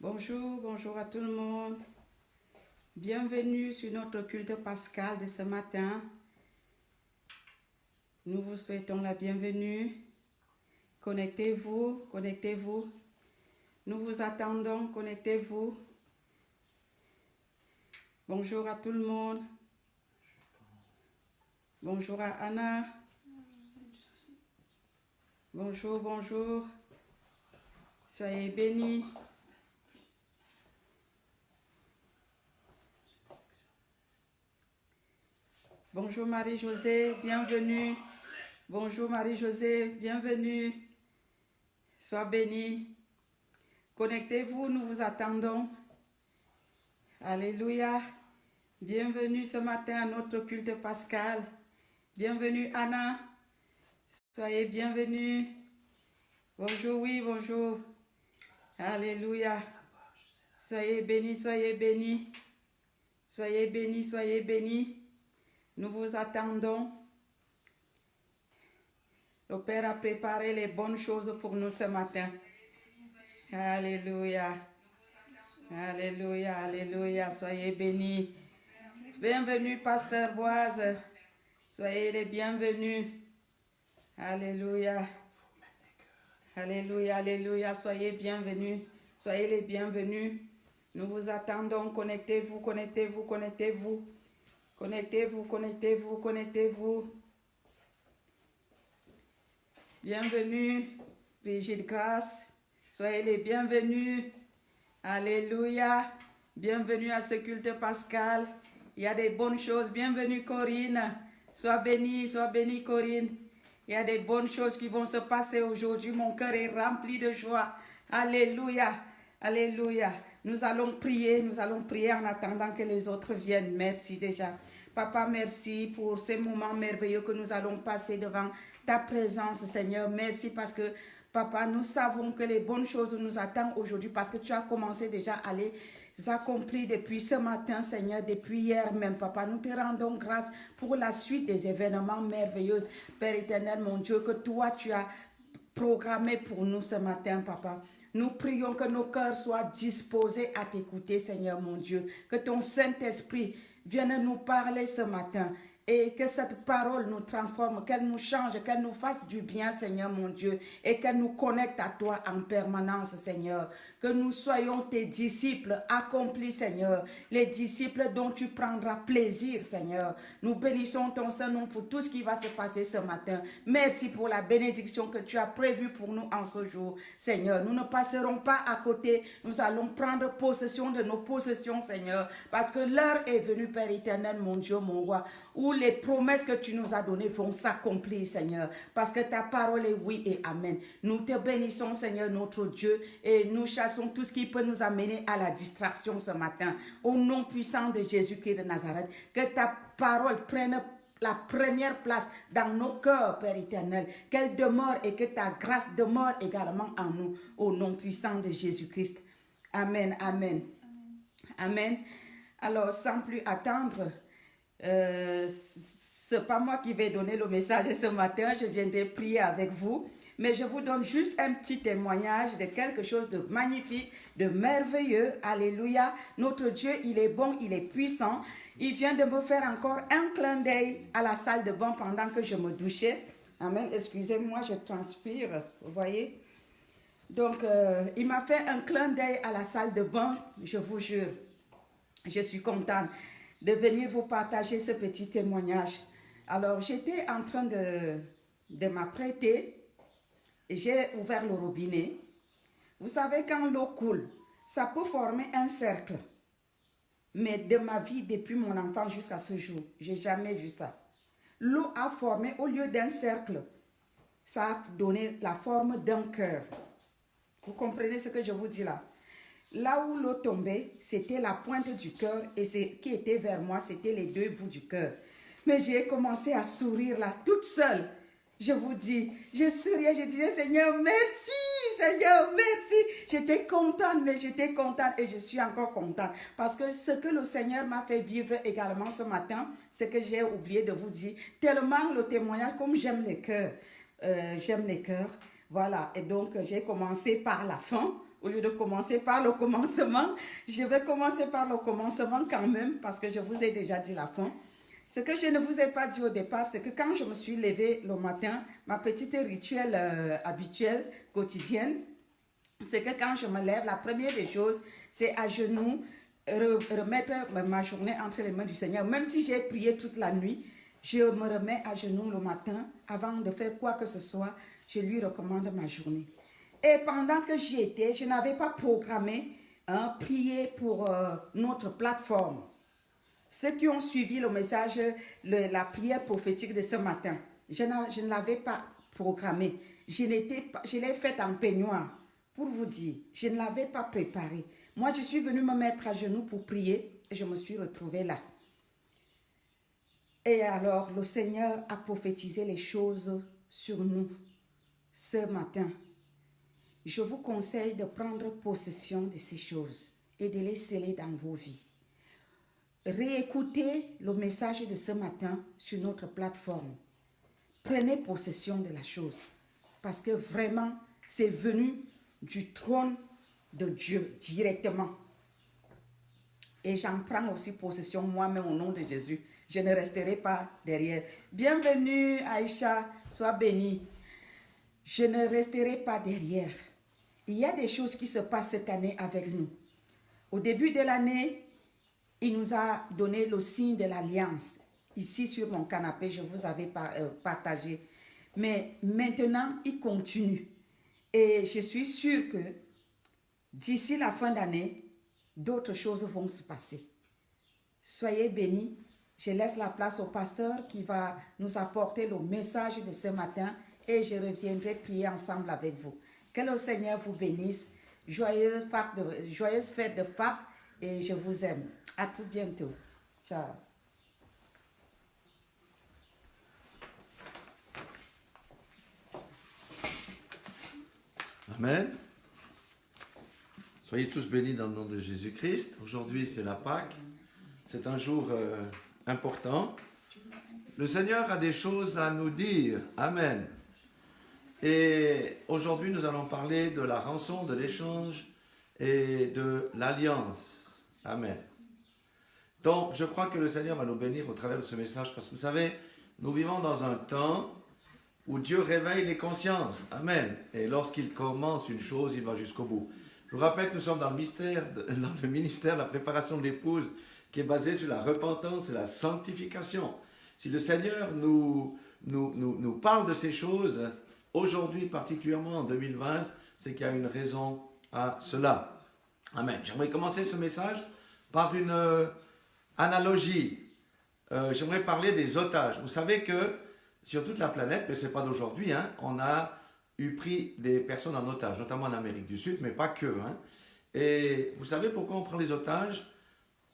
Bonjour, bonjour à tout le monde. Bienvenue sur notre culte pascal de ce matin. Nous vous souhaitons la bienvenue. Connectez-vous, connectez-vous. Nous vous attendons, connectez-vous. Bonjour à tout le monde. Bonjour à Anna. Bonjour, bonjour. Soyez bénis. Bonjour Marie-Josée, bienvenue. Bonjour Marie-Josée, bienvenue. Sois bénie. Connectez-vous, nous vous attendons. Alléluia. Bienvenue ce matin à notre culte pascal. Bienvenue Anna. Soyez bienvenue. Bonjour, oui, bonjour. Alléluia. Soyez bénis, soyez bénis. Soyez bénis, soyez bénis. Nous vous attendons. Le Père a préparé les bonnes choses pour nous ce matin. Alléluia. Alléluia, alléluia. Soyez bénis. Bienvenue, Pasteur Boise. Soyez les bienvenus. Alléluia. Alléluia, alléluia. Soyez bienvenus. Soyez les bienvenus. Nous vous attendons. Connectez-vous, connectez-vous, connectez-vous. Connectez-vous, connectez-vous, connectez-vous. Bienvenue, Brigitte Grâce. Soyez les bienvenus. Alléluia. Bienvenue à ce culte pascal. Il y a des bonnes choses. Bienvenue Corinne. Sois bénie Corinne. Il y a des bonnes choses qui vont se passer aujourd'hui. Mon cœur est rempli de joie. Alléluia. Alléluia. Nous allons prier en attendant que les autres viennent. Merci déjà. Papa, merci pour ces moments merveilleux que nous allons passer devant ta présence, Seigneur. Merci parce que, Papa, nous savons que les bonnes choses nous attendent aujourd'hui parce que tu as commencé déjà à les accomplir depuis ce matin, Seigneur, depuis hier même, Papa. Nous te rendons grâce pour la suite des événements merveilleux, Père éternel, mon Dieu, que toi, tu as programmé pour nous ce matin, Papa. Nous prions que nos cœurs soient disposés à t'écouter, Seigneur, mon Dieu. Que ton Saint-Esprit vienne nous parler ce matin. Et que cette parole nous transforme, qu'elle nous change, qu'elle nous fasse du bien, Seigneur mon Dieu, et qu'elle nous connecte à toi en permanence, Seigneur. Que nous soyons tes disciples accomplis, Seigneur, les disciples dont tu prendras plaisir, Seigneur. Nous bénissons ton Saint-Nom pour tout ce qui va se passer ce matin. Merci pour la bénédiction que tu as prévue pour nous en ce jour, Seigneur. Nous ne passerons pas à côté, nous allons prendre possession de nos possessions, Seigneur, parce que l'heure est venue, Père éternel, mon Dieu, mon roi, où les promesses que tu nous as données vont s'accomplir, Seigneur, parce que ta parole est oui et amen. Nous te bénissons, Seigneur, notre Dieu, et nous chassons tout ce qui peut nous amener à la distraction ce matin. Au nom puissant de Jésus-Christ de Nazareth, que ta parole prenne la première place dans nos cœurs, Père éternel, qu'elle demeure et que ta grâce demeure également en nous, au nom puissant de Jésus-Christ. Amen, amen. Amen. Alors, sans plus attendre, c'est pas moi qui vais donner le message ce matin, je viendrai prier avec vous, mais je vous donne juste un petit témoignage de quelque chose de magnifique, de merveilleux. Alléluia. Notre Dieu, il est bon, il est puissant. Il vient de me faire encore un clin d'œil à la salle de bain pendant que je me douchais. Amen. Excusez-moi, je transpire, vous voyez. Donc, il m'a fait un clin d'œil à la salle de bain, je vous jure. Je suis contente de venir vous partager ce petit témoignage. Alors, j'étais en train de m'apprêter. J'ai ouvert le robinet. Vous savez, quand l'eau coule, ça peut former un cercle. Mais de ma vie, depuis mon enfance jusqu'à ce jour, je n'ai jamais vu ça. L'eau a formé, au lieu d'un cercle, ça a donné la forme d'un cœur. Vous comprenez ce que je vous dis là? Là où l'eau tombait, c'était la pointe du cœur et ce qui était vers moi, c'était les deux bouts du cœur. Mais j'ai commencé à sourire là, toute seule. Je vous dis, je souriais, je disais, Seigneur, merci, Seigneur, merci. J'étais contente, mais j'étais contente et je suis encore contente. Parce que ce que le Seigneur m'a fait vivre également ce matin, c'est que j'ai oublié de vous dire, tellement le témoignage, comme j'aime les cœurs, voilà. Et donc, j'ai commencé par la fin. au lieu de commencer par le commencement, je vais commencer par le commencement quand même, parce que je vous ai déjà dit la fin. Ce que je ne vous ai pas dit au départ, c'est que quand je me suis levée le matin, ma petite rituel habituelle, quotidienne, c'est que quand je me lève, la première des choses, c'est à genoux, remettre ma journée entre les mains du Seigneur. Même si j'ai prié toute la nuit, je me remets à genoux le matin, avant de faire quoi que ce soit, je lui recommande ma journée. Et pendant que j'y étais, je n'avais pas programmé prier pour notre plateforme. Ceux qui ont suivi le message, la prière prophétique de ce matin, je ne l'avais pas programmé. Je l'ai faite en peignoir, pour vous dire. Je ne l'avais pas préparé. Moi, je suis venue me mettre à genoux pour prier et je me suis retrouvée là. Et alors, le Seigneur a prophétisé les choses sur nous ce matin. Je vous conseille de prendre possession de ces choses et de les sceller dans vos vies. Réécoutez le message de ce matin sur notre plateforme. Prenez possession de la chose parce que vraiment, c'est venu du trône de Dieu directement. Et j'en prends aussi possession moi-même au nom de Jésus. Je ne resterai pas derrière. Bienvenue Aïcha, sois bénie. Je ne resterai pas derrière. Il y a des choses qui se passent cette année avec nous. Au début de l'année, il nous a donné le signe de l'alliance. Ici sur mon canapé, je vous avais partagé. Mais maintenant, il continue. Et je suis sûre que d'ici la fin d'année, d'autres choses vont se passer. Soyez bénis. Je laisse la place au pasteur qui va nous apporter le message de ce matin et je reviendrai prier ensemble avec vous. Que le Seigneur vous bénisse. Joyeuse fête de Pâques et je vous aime. À tout bientôt. Ciao. Amen. Soyez tous bénis dans le nom de Jésus-Christ. Aujourd'hui, c'est la Pâque. C'est un jour important. Le Seigneur a des choses à nous dire. Amen. Et aujourd'hui, nous allons parler de la rançon, de l'échange et de l'alliance. Amen. Donc, je crois que le Seigneur va nous bénir au travers de ce message parce que vous savez, nous vivons dans un temps où Dieu réveille les consciences. Amen. Et lorsqu'il commence une chose, il va jusqu'au bout. Je vous rappelle que nous sommes dans le ministère de la préparation de l'épouse qui est basé sur la repentance et la sanctification. Si le Seigneur nous parle de ces choses, aujourd'hui particulièrement en 2020, c'est qu'il y a une raison à cela. Amen. J'aimerais commencer ce message par une analogie. J'aimerais parler des otages. Vous savez que sur toute la planète, mais ce n'est pas d'aujourd'hui, hein, on a pris des personnes en otage, notamment en Amérique du Sud, mais pas que. Hein. Et vous savez pourquoi on prend les otages?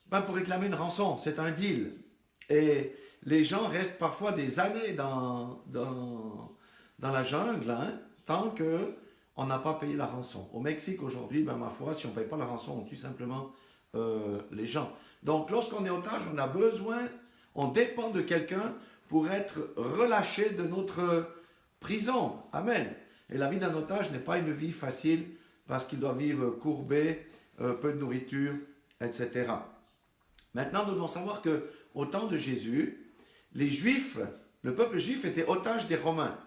Pour réclamer une rançon, c'est un deal. Et les gens restent parfois des années dans la jungle, hein, tant qu'on n'a pas payé la rançon. Au Mexique aujourd'hui, ma foi, si on ne paye pas la rançon, on tue simplement les gens. Donc lorsqu'on est otage, on a besoin, on dépend de quelqu'un pour être relâché de notre prison. Amen. Et la vie d'un otage n'est pas une vie facile parce qu'il doit vivre courbé, peu de nourriture, etc. Maintenant, nous devons savoir qu'au temps de Jésus, les Juifs, le peuple juif était otage des Romains.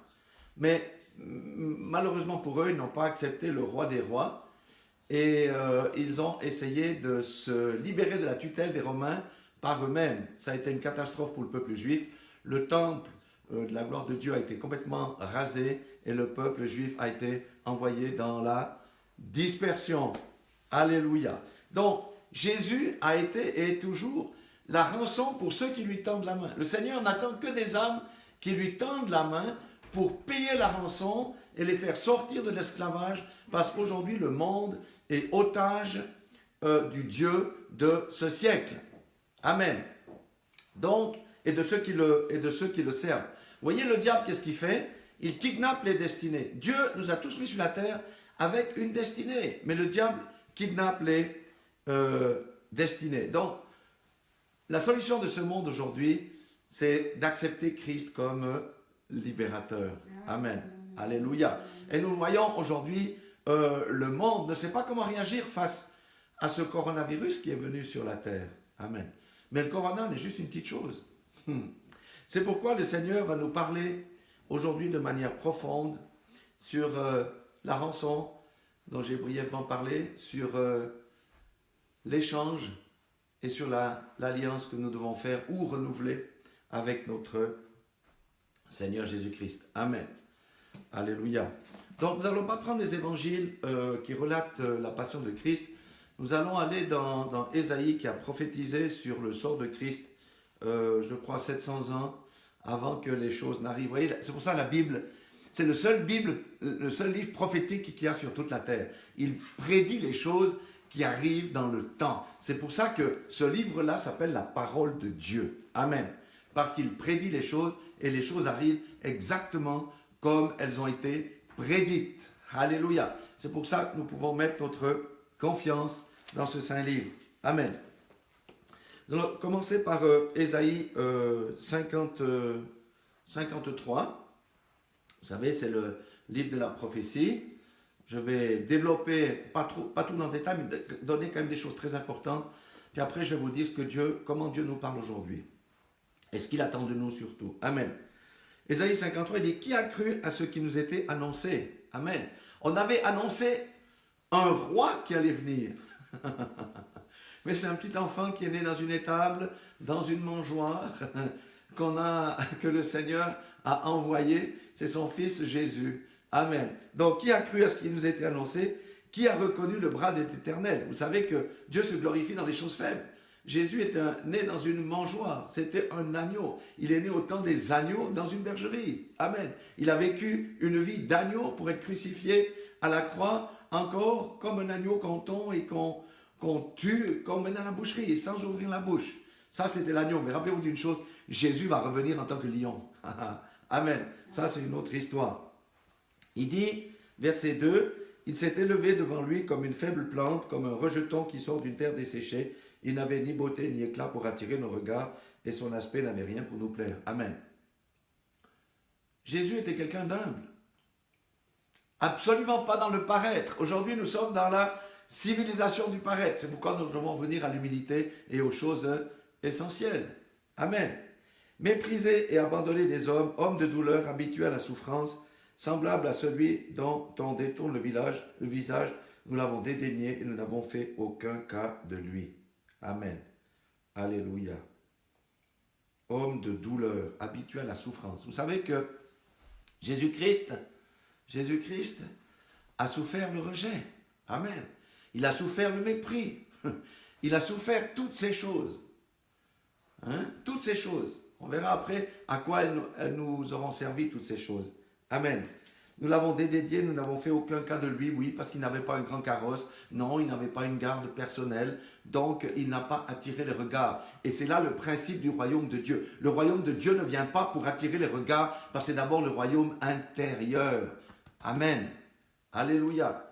Mais malheureusement pour eux, ils n'ont pas accepté le roi des rois et ils ont essayé de se libérer de la tutelle des Romains par eux-mêmes. Ça a été une catastrophe pour le peuple juif. Le temple de la gloire de Dieu a été complètement rasé et le peuple juif a été envoyé dans la dispersion. Alléluia. Donc, Jésus a été et est toujours la rançon pour ceux qui lui tendent la main. Le Seigneur n'attend que des âmes qui lui tendent la main pour payer la rançon et les faire sortir de l'esclavage parce qu'aujourd'hui le monde est otage du Dieu de ce siècle. Amen. Donc, et de ceux qui le servent. Vous voyez le diable, qu'est-ce qu'il fait? Il kidnappe les destinées. Dieu nous a tous mis sur la terre avec une destinée, mais le diable kidnappe les destinées. Donc, la solution de ce monde aujourd'hui, c'est d'accepter Christ comme libérateur. Amen. Alléluia. Et nous le voyons aujourd'hui le monde ne sait pas comment réagir face à ce coronavirus qui est venu sur la terre. Amen. Mais le corona n'est juste une petite chose. C'est pourquoi le Seigneur va nous parler aujourd'hui de manière profonde sur la rançon dont j'ai brièvement parlé, sur l'échange et sur l'alliance que nous devons faire ou renouveler avec notre Seigneur Jésus-Christ. Amen. Alléluia. Donc nous n'allons pas prendre les évangiles qui relatent la passion de Christ. Nous allons aller dans Ésaïe qui a prophétisé sur le sort de Christ, je crois 700 ans avant que les choses n'arrivent. Vous voyez, c'est pour ça la Bible, c'est le seul livre prophétique qu'il y a sur toute la terre. Il prédit les choses qui arrivent dans le temps. C'est pour ça que ce livre-là s'appelle la parole de Dieu. Amen. Parce qu'il prédit les choses et les choses arrivent exactement comme elles ont été prédites. Alléluia. C'est pour ça que nous pouvons mettre notre confiance dans ce saint livre. Amen. Nous allons commencer par Ésaïe 53. Vous savez, c'est le livre de la prophétie. Je vais développer, pas tout dans le détail, mais donner quand même des choses très importantes. Puis après, je vais vous dire comment Dieu nous parle aujourd'hui. Et ce qu'il attend de nous surtout. Amen. Ésaïe 53, il dit, qui a cru à ce qui nous était annoncé? Amen. On avait annoncé un roi qui allait venir. Mais c'est un petit enfant qui est né dans une étable, dans une mangeoire, que le Seigneur a envoyé. C'est son fils Jésus. Amen. Donc, qui a cru à ce qui nous était annoncé? Qui a reconnu le bras de l'Éternel? Vous savez que Dieu se glorifie dans les choses faibles. Jésus est né dans une mangeoire. C'était un agneau. Il est né au temps des agneaux dans une bergerie. Amen. Il a vécu une vie d'agneau pour être crucifié à la croix, encore comme un agneau qu'on tond et qu'on tue, qu'on met dans la boucherie, sans ouvrir la bouche. Ça, c'était l'agneau. Mais rappelez-vous d'une chose, Jésus va revenir en tant que lion. Amen. Ça, c'est une autre histoire. Il dit, verset 2, « Il s'est élevé devant lui comme une faible plante, comme un rejeton qui sort d'une terre desséchée. Il n'avait ni beauté ni éclat pour attirer nos regards, et son aspect n'avait rien pour nous plaire. » Amen. Jésus était quelqu'un d'humble. Absolument pas dans le paraître. Aujourd'hui, nous sommes dans la civilisation du paraître. C'est pourquoi nous devons venir à l'humilité et aux choses essentielles. Amen. Méprisé et abandonné des hommes, homme de douleur, habitué à la souffrance, semblable à celui dont on détourne le visage, nous l'avons dédaigné et nous n'avons fait aucun cas de lui. Amen. Alléluia. Homme de douleur, habitué à la souffrance. Vous savez que Jésus-Christ a souffert le rejet. Amen. Il a souffert le mépris. Il a souffert toutes ces choses. Toutes ces choses. On verra après à quoi elles nous auront servi, toutes ces choses. Amen. Nous l'avons dédié, nous n'avons fait aucun cas de lui, oui, parce qu'il n'avait pas un grand carrosse, non, il n'avait pas une garde personnelle, donc il n'a pas attiré les regards. Et c'est là le principe du royaume de Dieu. Le royaume de Dieu ne vient pas pour attirer les regards, parce que c'est d'abord le royaume intérieur. Amen. Alléluia.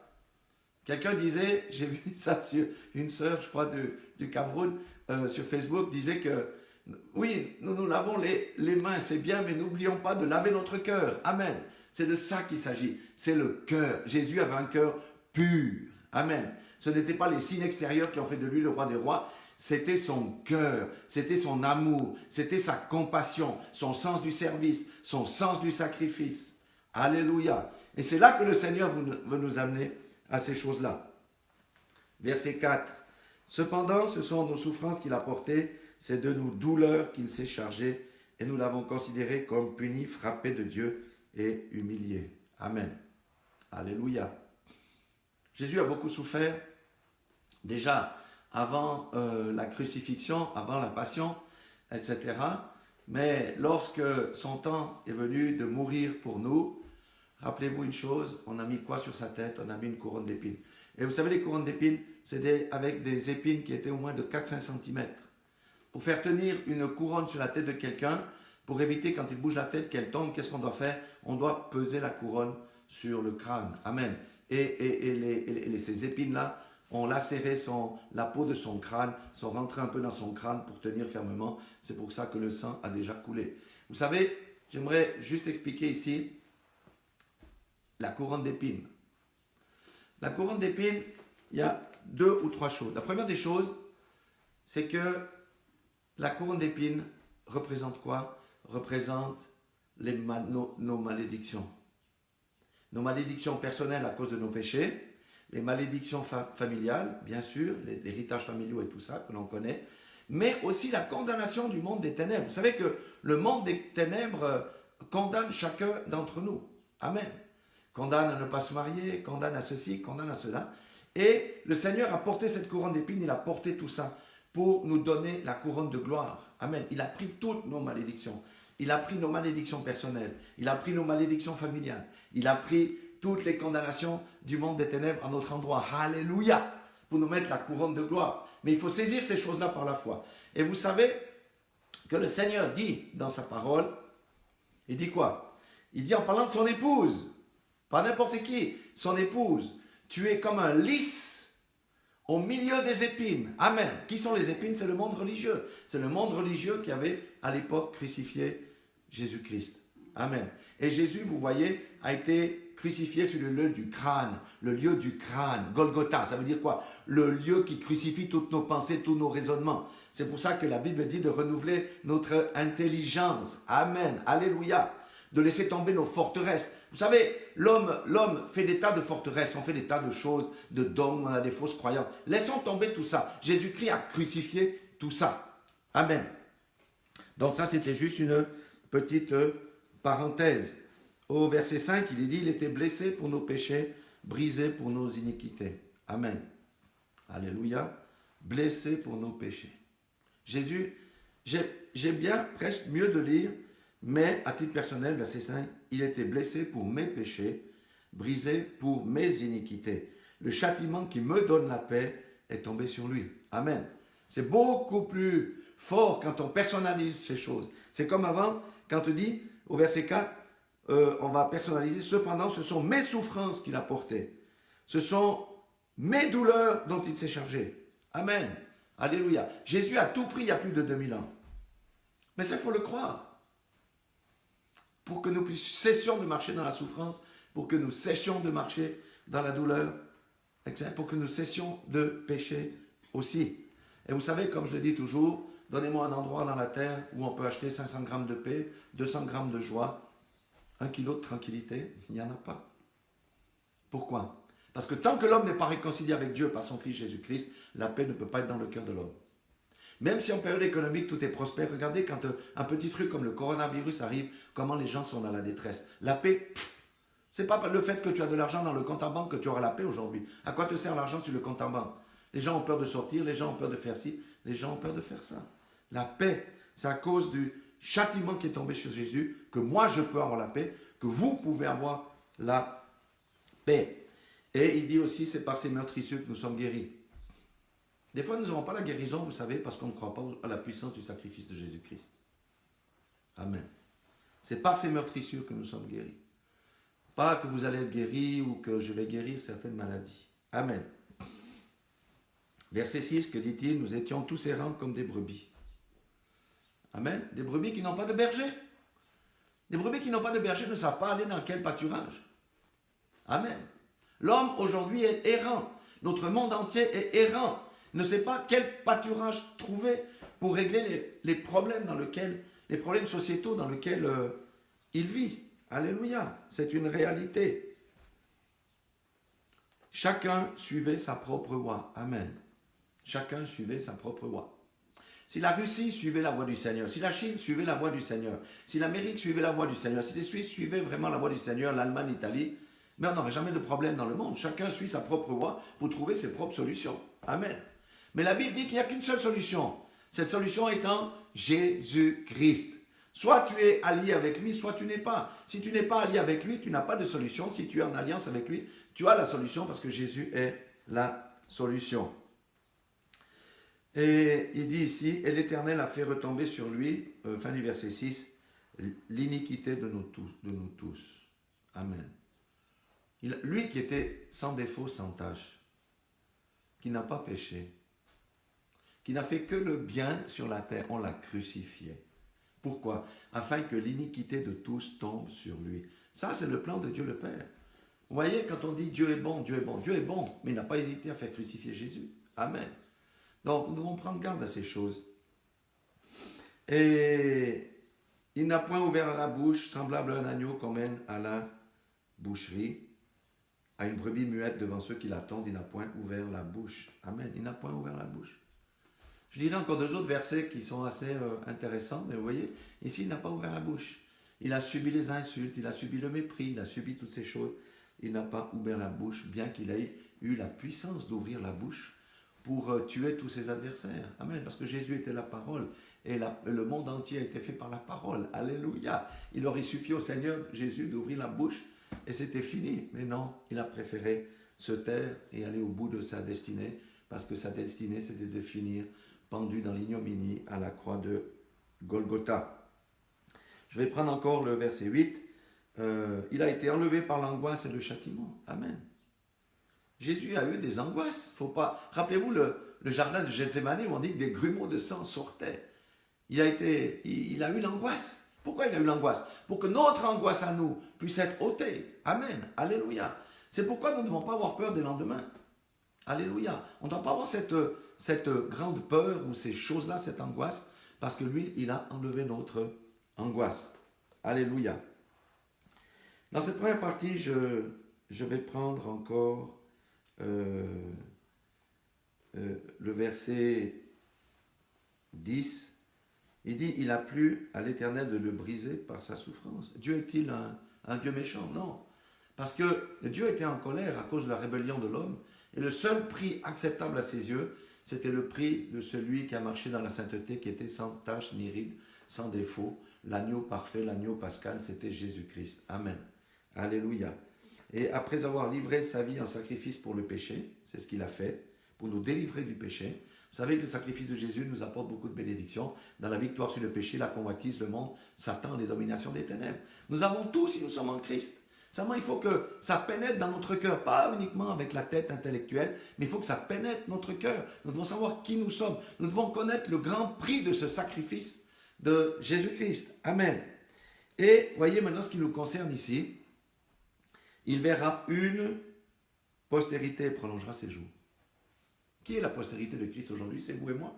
Quelqu'un disait, j'ai vu ça sur une sœur, je crois, du Cameroun, sur Facebook, disait que, oui, nous nous lavons les mains, c'est bien, mais n'oublions pas de laver notre cœur. Amen. C'est de ça qu'il s'agit. C'est le cœur. Jésus avait un cœur pur. Amen. Ce n'étaient pas les signes extérieurs qui ont fait de lui le roi des rois. C'était son cœur, c'était son amour, c'était sa compassion, son sens du service, son sens du sacrifice. Alléluia. Et c'est là que le Seigneur veut nous amener à ces choses-là. Verset 4. Cependant, ce sont nos souffrances qu'il a portées, c'est de nos douleurs qu'il s'est chargé, et nous l'avons considéré comme puni, frappé de Dieu et humilié. Amen. Alléluia. Jésus a beaucoup souffert, déjà avant la crucifixion, avant la passion, etc. Mais lorsque son temps est venu de mourir pour nous, rappelez-vous une chose, on a mis quoi sur sa tête? On a mis une couronne d'épines. Et vous savez, les couronnes d'épines, c'est avec des épines qui étaient au moins de 4-5 cm. Pour faire tenir une couronne sur la tête de quelqu'un, pour éviter quand il bouge la tête qu'elle tombe, qu'est-ce qu'on doit faire? On doit peser la couronne sur le crâne. Amen. Et ces épines-là ont lacéré la peau de son crâne, sont rentrées un peu dans son crâne pour tenir fermement. C'est pour ça que le sang a déjà coulé. Vous savez, j'aimerais juste expliquer ici la couronne d'épines. La couronne d'épines, il y a 2 ou 3 choses. La première des choses, c'est que la couronne d'épines représente quoi? Représente nos malédictions. Nos malédictions personnelles à cause de nos péchés, les malédictions familiales, bien sûr, les héritages familiaux et tout ça que l'on connaît, mais aussi la condamnation du monde des ténèbres. Vous savez que le monde des ténèbres condamne chacun d'entre nous. Amen. Condamne à ne pas se marier, condamne à ceci, condamne à cela. Et le Seigneur a porté cette couronne d'épines, il a porté tout ça pour nous donner la couronne de gloire. Amen. Il a pris toutes nos malédictions. Il a pris nos malédictions personnelles. Il a pris nos malédictions familiales. Il a pris toutes les condamnations du monde des ténèbres à notre endroit. Alléluia! Pour nous mettre la couronne de gloire. Mais il faut saisir ces choses-là par la foi. Et vous savez que le Seigneur dit dans sa parole, il dit quoi? Il dit en parlant de son épouse, pas n'importe qui, son épouse, tu es comme un lys au milieu des épines. Amen. Qui sont les épines? C'est le monde religieux. C'est le monde religieux qui avait à l'époque crucifié Jésus-Christ. Amen. Et Jésus, vous voyez, a été crucifié sur le lieu du crâne. Le lieu du crâne. Golgotha, ça veut dire quoi? Le lieu qui crucifie toutes nos pensées, tous nos raisonnements. C'est pour ça que la Bible dit de renouveler notre intelligence. Amen. Alléluia. De laisser tomber nos forteresses. Vous savez, l'homme fait des tas de forteresses, on fait des tas de choses, de dogmes, on a des fausses croyances. Laissons tomber tout ça. Jésus-Christ a crucifié tout ça. Amen. Donc ça, c'était juste une petite parenthèse. Au verset 5, il est dit, il était blessé pour nos péchés, brisé pour nos iniquités. Amen. Alléluia. Blessé pour nos péchés. Jésus, j'aime bien presque mieux de lire, mais à titre personnel, verset 5, il était blessé pour mes péchés, brisé pour mes iniquités. Le châtiment qui me donne la paix est tombé sur lui. Amen. C'est beaucoup plus fort quand on personnalise ces choses. C'est comme avant, quand on dit, au verset 4, on va personnaliser, cependant, ce sont mes souffrances qu'il a portées. Ce sont mes douleurs dont il s'est chargé. Amen. Alléluia. Jésus a tout pris il y a plus de 2000 ans. Mais ça, il faut le croire. Pour que nous cessions de marcher dans la souffrance, pour que nous cessions de marcher dans la douleur, pour que nous cessions de pécher aussi. Et vous savez, comme je le dis toujours, donnez-moi un endroit dans la terre où on peut acheter 500 grammes de paix, 200 grammes de joie, 1 kilo de tranquillité, il n'y en a pas. Pourquoi? Parce que tant que l'homme n'est pas réconcilié avec Dieu par son Fils Jésus-Christ, la paix ne peut pas être dans le cœur de l'homme. Même si en période économique tout est prospère, regardez quand un petit truc comme le coronavirus arrive, comment les gens sont dans la détresse. La paix, c'est pas le fait que tu as de l'argent dans le compte en banque que tu auras la paix aujourd'hui. À quoi te sert l'argent sur le compte en banque? Les gens ont peur de sortir, les gens ont peur de faire ci, les gens ont peur de faire ça. La paix, c'est à cause du châtiment qui est tombé sur Jésus que moi je peux avoir la paix, que vous pouvez avoir la paix. Et il dit aussi, c'est par ces meurtrissures que nous sommes guéris. Des fois, nous n'avons pas la guérison, vous savez, parce qu'on ne croit pas à la puissance du sacrifice de Jésus-Christ. Amen. C'est par ces meurtrissures que nous sommes guéris. Pas que vous allez être guéris ou que je vais guérir certaines maladies. Amen. Verset 6, que dit-il? Nous étions tous errants comme des brebis. Amen. Des brebis qui n'ont pas de berger. Des brebis qui n'ont pas de berger ne savent pas aller dans quel pâturage. Amen. L'homme aujourd'hui est errant. Notre monde entier est errant. Ne sait pas quel pâturage trouver pour régler les problèmes les problèmes sociétaux dans lesquels il vit. Alléluia, c'est une réalité. Chacun suivait sa propre voie. Amen. Chacun suivait sa propre voie. Si la Russie suivait la voie du Seigneur, si la Chine suivait la voie du Seigneur, si l'Amérique suivait la voie du Seigneur, si les Suisses suivaient vraiment la voie du Seigneur, l'Allemagne, l'Italie, mais on n'aurait jamais de problème dans le monde. Chacun suit sa propre voie pour trouver ses propres solutions. Amen. Mais la Bible dit qu'il n'y a qu'une seule solution. Cette solution étant Jésus-Christ. Soit tu es allié avec lui, soit tu n'es pas. Si tu n'es pas allié avec lui, tu n'as pas de solution. Si tu es en alliance avec lui, tu as la solution parce que Jésus est la solution. Et il dit ici, et l'Éternel a fait retomber sur lui, fin du verset 6, l'iniquité de nous tous. Amen. Lui qui était sans défaut, sans tache, qui n'a pas péché, qui n'a fait que le bien sur la terre, on l'a crucifié. Pourquoi? Afin que l'iniquité de tous tombe sur lui. Ça, c'est le plan de Dieu le Père. Vous voyez, quand on dit Dieu est bon, Dieu est bon, Dieu est bon, mais il n'a pas hésité à faire crucifier Jésus. Amen. Donc, nous devons prendre garde à ces choses. Et il n'a point ouvert la bouche, semblable à un agneau qu'on mène à la boucherie, à une brebis muette devant ceux qui l'attendent, il n'a point ouvert la bouche. Amen. Il n'a point ouvert la bouche. Je dirais encore deux autres versets qui sont assez intéressants, mais vous voyez, ici, il n'a pas ouvert la bouche. Il a subi les insultes, il a subi le mépris, il a subi toutes ces choses. Il n'a pas ouvert la bouche, bien qu'il ait eu la puissance d'ouvrir la bouche pour tuer tous ses adversaires. Amen. Parce que Jésus était la parole et le monde entier a été fait par la parole. Alléluia. Il aurait suffi au Seigneur Jésus d'ouvrir la bouche et c'était fini. Mais non, il a préféré se taire et aller au bout de sa destinée, parce que sa destinée, c'était de finir pendu dans l'ignominie à la croix de Golgotha. Je vais prendre encore le verset 8. Il a été enlevé par l'angoisse et le châtiment. Amen. Jésus a eu des angoisses. Faut pas. Rappelez-vous le jardin de Gethsémani où on dit que des grumeaux de sang sortaient. Il a eu l'angoisse. Pourquoi il a eu l'angoisse? Pour que notre angoisse à nous puisse être ôtée. Amen. Alléluia. C'est pourquoi nous ne devons pas avoir peur des lendemains. Alléluia. On ne doit pas avoir cette grande peur ou ces choses-là, cette angoisse, parce que lui, il a enlevé notre angoisse. Alléluia. Dans cette première partie, je vais prendre encore le verset 10. Il dit, il a plu à l'Éternel de le briser par sa souffrance. Dieu est-il un Dieu méchant? Non. Parce que Dieu était en colère à cause de la rébellion de l'homme. Et le seul prix acceptable à ses yeux, c'était le prix de celui qui a marché dans la sainteté, qui était sans tache ni ride, sans défaut. L'agneau parfait, l'agneau pascal, c'était Jésus-Christ. Amen. Alléluia. Et après avoir livré sa vie en sacrifice pour le péché, c'est ce qu'il a fait, pour nous délivrer du péché. Vous savez que le sacrifice de Jésus nous apporte beaucoup de bénédictions dans la victoire sur le péché, la convoitise, le monde, Satan, les dominations des ténèbres. Nous avons tout si nous sommes en Christ. Seulement, il faut que ça pénètre dans notre cœur, pas uniquement avec la tête intellectuelle, mais il faut que ça pénètre notre cœur. Nous devons savoir qui nous sommes. Nous devons connaître le grand prix de ce sacrifice de Jésus-Christ. Amen. Et voyez maintenant ce qui nous concerne ici. Il verra une postérité et prolongera ses jours. Qui est la postérité de Christ aujourd'hui? C'est vous et moi.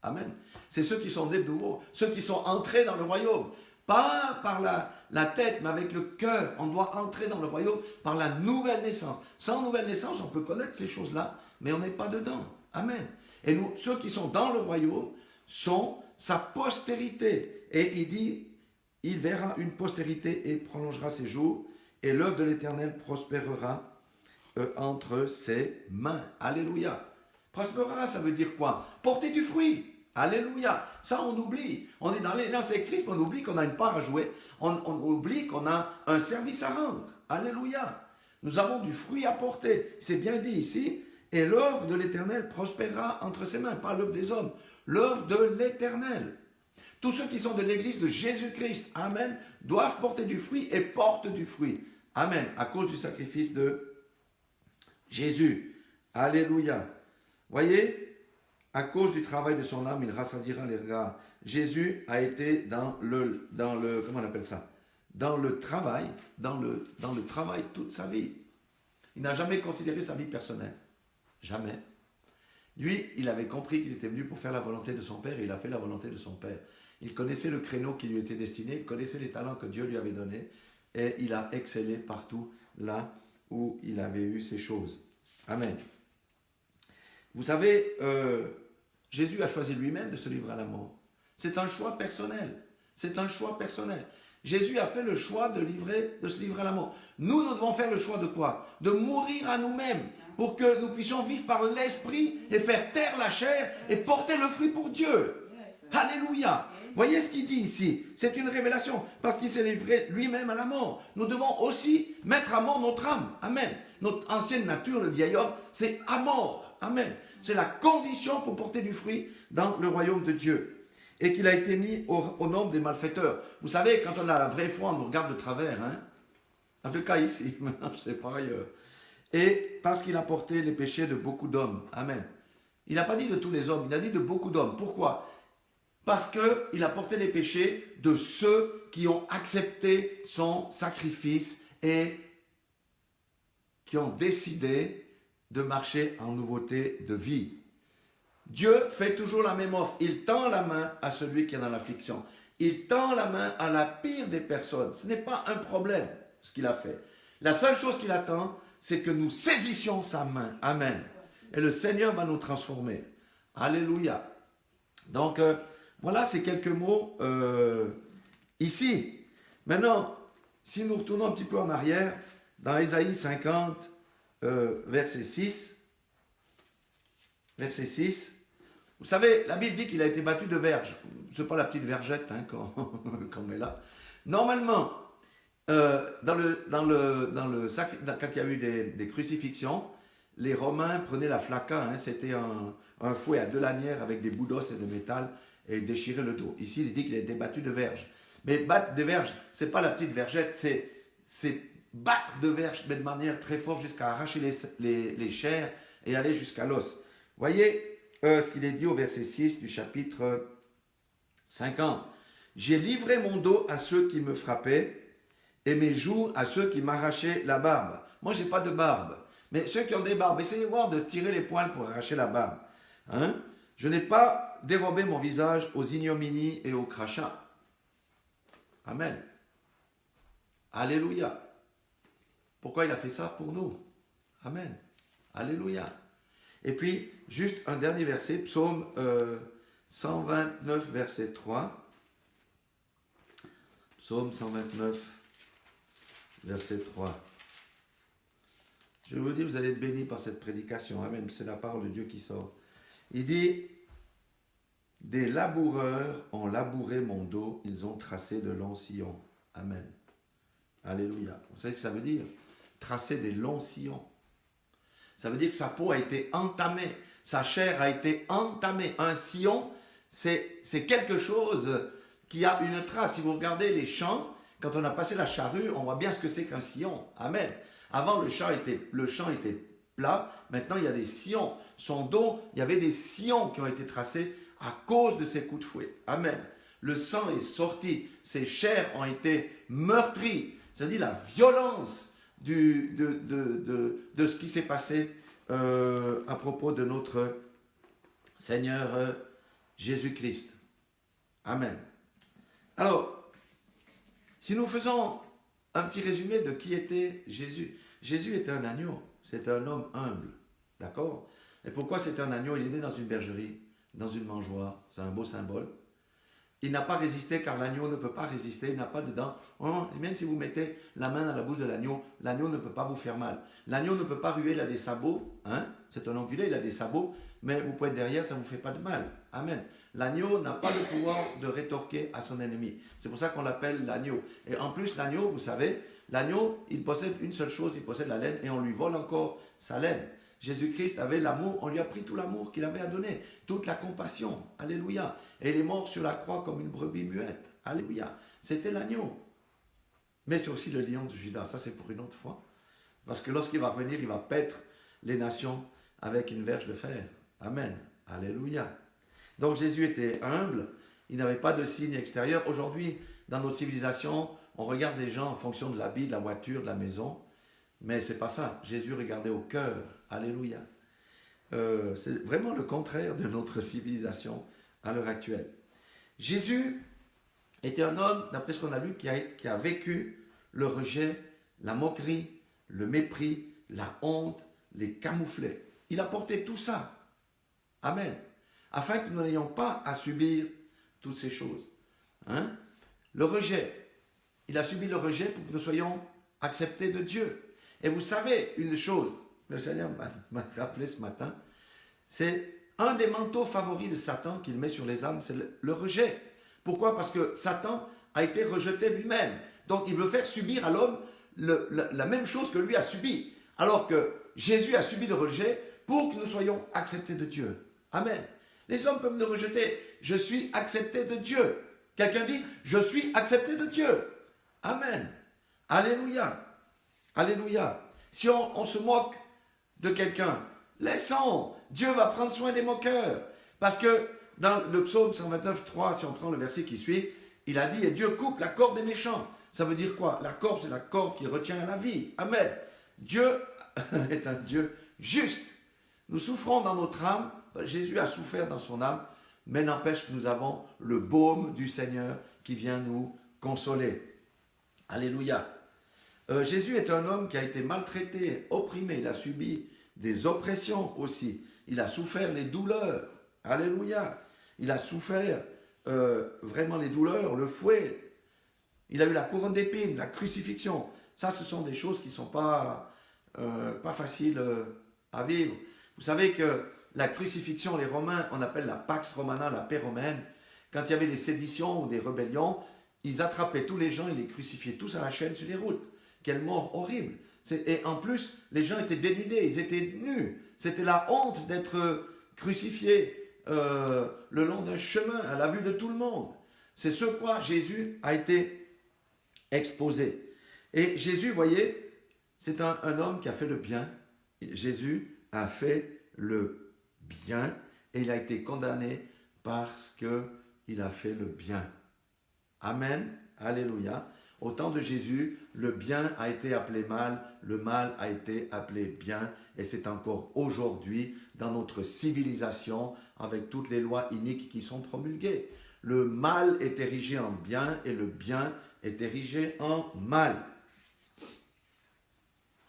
Amen. C'est ceux qui sont nés de nouveau, ceux qui sont entrés dans le royaume. Pas par la tête, mais avec le cœur. On doit entrer dans le royaume par la nouvelle naissance. Sans nouvelle naissance, on peut connaître ces choses-là, mais on n'est pas dedans. Amen. Et nous, ceux qui sont dans le royaume, sont sa postérité. Et il dit, il verra une postérité et prolongera ses jours, et l'œuvre de l'Éternel prospérera entre ses mains. Alléluia. Prospérera, ça veut dire quoi? Porter du fruit. Alléluia. Ça, on oublie. On est dans l'alliance avec Christ, on oublie qu'on a une part à jouer. On oublie qu'on a un service à rendre. Alléluia. Nous avons du fruit à porter. C'est bien dit ici. Et l'œuvre de l'Éternel prospérera entre ses mains. Pas l'œuvre des hommes. L'œuvre de l'Éternel. Tous ceux qui sont de l'église de Jésus-Christ, amen, doivent porter du fruit et portent du fruit. Amen. À cause du sacrifice de Jésus. Alléluia. Voyez, à cause du travail de son âme, il rassasiera les regards. Jésus a été dans le comment on appelle ça? Dans le travail toute sa vie. Il n'a jamais considéré sa vie personnelle. Jamais. Lui, il avait compris qu'il était venu pour faire la volonté de son Père et il a fait la volonté de son Père. Il connaissait le créneau qui lui était destiné, il connaissait les talents que Dieu lui avait donnés et il a excellé partout là où il avait eu ces choses. Amen. Vous savez, Jésus a choisi lui-même de se livrer à la mort. C'est un choix personnel. C'est un choix personnel. Jésus a fait le choix de se livrer à la mort. Nous devons faire le choix de quoi? De mourir à nous-mêmes pour que nous puissions vivre par l'esprit et faire taire la chair et porter le fruit pour Dieu. Alléluia. Voyez ce qu'il dit ici. C'est une révélation parce qu'il s'est livré lui-même à la mort. Nous devons aussi mettre à mort notre âme. Amen. Notre ancienne nature, le vieil homme, c'est à mort. Amen. C'est la condition pour porter du fruit dans le royaume de Dieu. Et qu'il a été mis au nombre des malfaiteurs. Vous savez, quand on a la vraie foi, on nous regarde de travers. Hein? En tout cas ici, maintenant je sais pas ailleurs. Et parce qu'il a porté les péchés de beaucoup d'hommes. Amen. Il n'a pas dit de tous les hommes, il a dit de beaucoup d'hommes. Pourquoi? Parce qu'il a porté les péchés de ceux qui ont accepté son sacrifice et qui ont décidé de marcher en nouveauté de vie. Dieu fait toujours la même offre. Il tend la main à celui qui est dans l'affliction. Il tend la main à la pire des personnes. Ce n'est pas un problème, ce qu'il a fait. La seule chose qu'il attend, c'est que nous saisissions sa main. Amen. Et le Seigneur va nous transformer. Alléluia. Donc, voilà ces quelques mots ici. Maintenant, si nous retournons un petit peu en arrière, dans Ésaïe 50, verset 6, vous savez, la Bible dit qu'il a été battu de verge. Ce n'est pas la petite vergette hein, qu'on met là. Normalement, quand il y a eu des crucifixions, les Romains prenaient la flaca, hein, c'était un fouet à 2 lanières avec des bouts d'os et de métal, et ils déchiraient le dos. Ici, il dit qu'il a été battu de verge. Mais battre de verge, ce n'est pas la petite vergette, c'est battre de verge, mais de manière très forte jusqu'à arracher les chairs et aller jusqu'à l'os. Voyez ce qu'il est dit au verset 6 du chapitre 50. « J'ai livré mon dos à ceux qui me frappaient et mes joues à ceux qui m'arrachaient la barbe. » Moi, je n'ai pas de barbe. Mais ceux qui ont des barbes, essayez de voir de tirer les poils pour arracher la barbe. Hein? Je n'ai pas dérobé mon visage aux ignominies et aux crachats. Amen. Alléluia. Pourquoi il a fait ça pour nous? Amen. Alléluia. Et puis, juste un dernier verset, psaume 129, verset 3. Psaume 129, verset 3. Je vous dis, vous allez être bénis par cette prédication. Amen. C'est la parole de Dieu qui sort. Il dit, « Des laboureurs ont labouré mon dos, ils ont tracé de longs sillons. » Amen. Alléluia. Vous savez ce que ça veut dire? Tracer des longs sillons. Ça veut dire que sa peau a été entamée, sa chair a été entamée. Un sillon, c'est quelque chose qui a une trace. Si vous regardez les champs, quand on a passé la charrue, on voit bien ce que c'est qu'un sillon. Amen. Avant, le champ était plat. Maintenant, il y a des sillons. Son dos, il y avait des sillons qui ont été tracés à cause de ces coups de fouet. Amen. Le sang est sorti. Ses chairs ont été meurtries. C'est-à-dire la violence de ce qui s'est passé à propos de notre Seigneur Jésus-Christ. Amen. Alors, si nous faisons un petit résumé de qui était Jésus. Jésus était un agneau, c'était un homme humble, d'accord? Et pourquoi c'est un agneau? Il est né dans une bergerie, dans une mangeoire, c'est un beau symbole. Il n'a pas résisté car l'agneau ne peut pas résister, il n'a pas de dents. Oh, même si vous mettez la main dans la bouche de l'agneau, l'agneau ne peut pas vous faire mal. L'agneau ne peut pas ruer, il a des sabots, hein? C'est un ongulé, il a des sabots, mais vous pouvez être derrière, ça ne vous fait pas de mal. Amen. L'agneau n'a pas le pouvoir de rétorquer à son ennemi. C'est pour ça qu'on l'appelle l'agneau. Et en plus, l'agneau, vous savez, l'agneau, il possède une seule chose, il possède la laine et on lui vole encore sa laine. Jésus-Christ avait l'amour, on lui a pris tout l'amour qu'il avait à donner, toute la compassion. Alléluia. Et il est mort sur la croix comme une brebis muette. Alléluia. C'était l'agneau. Mais c'est aussi le lion de Judas. Ça, c'est pour une autre fois. Parce que lorsqu'il va revenir, il va paître les nations avec une verge de fer. Amen. Alléluia. Donc Jésus était humble, il n'avait pas de signe extérieur. Aujourd'hui, dans notre civilisation, on regarde les gens en fonction de l'habit, de la voiture, de la maison. Mais ce n'est pas ça. Jésus regardait au cœur. Alléluia. C'est vraiment le contraire de notre civilisation à l'heure actuelle. Jésus était un homme, d'après ce qu'on a lu, qui a vécu le rejet, la moquerie, le mépris, la honte, les camouflets. Il a porté tout ça. Amen. Afin que nous n'ayons pas à subir toutes ces choses. Hein? Le rejet. Il a subi le rejet pour que nous soyons acceptés de Dieu. Et vous savez une chose, le Seigneur m'a rappelé ce matin, c'est un des manteaux favoris de Satan qu'il met sur les âmes, c'est le rejet. Pourquoi? Parce que Satan a été rejeté lui-même. Donc il veut faire subir à l'homme la même chose que lui a subi. Alors que Jésus a subi le rejet pour que nous soyons acceptés de Dieu. Amen. Les hommes peuvent nous rejeter. Je suis accepté de Dieu. Quelqu'un dit, je suis accepté de Dieu. Amen. Alléluia. Alléluia. Si on se moque de quelqu'un, laissons. Dieu va prendre soin des moqueurs. Parce que dans le psaume 129, 3, si on prend le verset qui suit, il a dit, et Dieu coupe la corde des méchants. Ça veut dire quoi? La corde, c'est la corde qui retient la vie. Amen. Dieu est un Dieu juste. Nous souffrons dans notre âme, Jésus a souffert dans son âme, mais n'empêche que nous avons le baume du Seigneur qui vient nous consoler. Alléluia. Jésus est un homme qui a été maltraité, opprimé, il a subi des oppressions aussi. Il a souffert les douleurs. Alléluia. Il a souffert vraiment les douleurs, le fouet. Il a eu la couronne d'épines, la crucifixion. Ça, ce sont des choses qui ne sont pas faciles à vivre. Vous savez que la crucifixion, les Romains, on appelle la Pax Romana, la paix romaine. Quand il y avait des séditions ou des rébellions, ils attrapaient tous les gens, ils les crucifiaient tous à la chaîne sur les routes. Quelle mort horrible. Et en plus, les gens étaient dénudés, ils étaient nus. C'était la honte d'être crucifiés le long d'un chemin, à la vue de tout le monde. C'est ce quoi Jésus a été exposé. Et Jésus, voyez, c'est un homme qui a fait le bien. Jésus a fait le bien et il a été condamné parce qu'il a fait le bien. Amen. Alléluia. Au temps de Jésus, le bien a été appelé mal, le mal a été appelé bien, et c'est encore aujourd'hui dans notre civilisation, avec toutes les lois iniques qui sont promulguées. Le mal est érigé en bien et le bien est érigé en mal.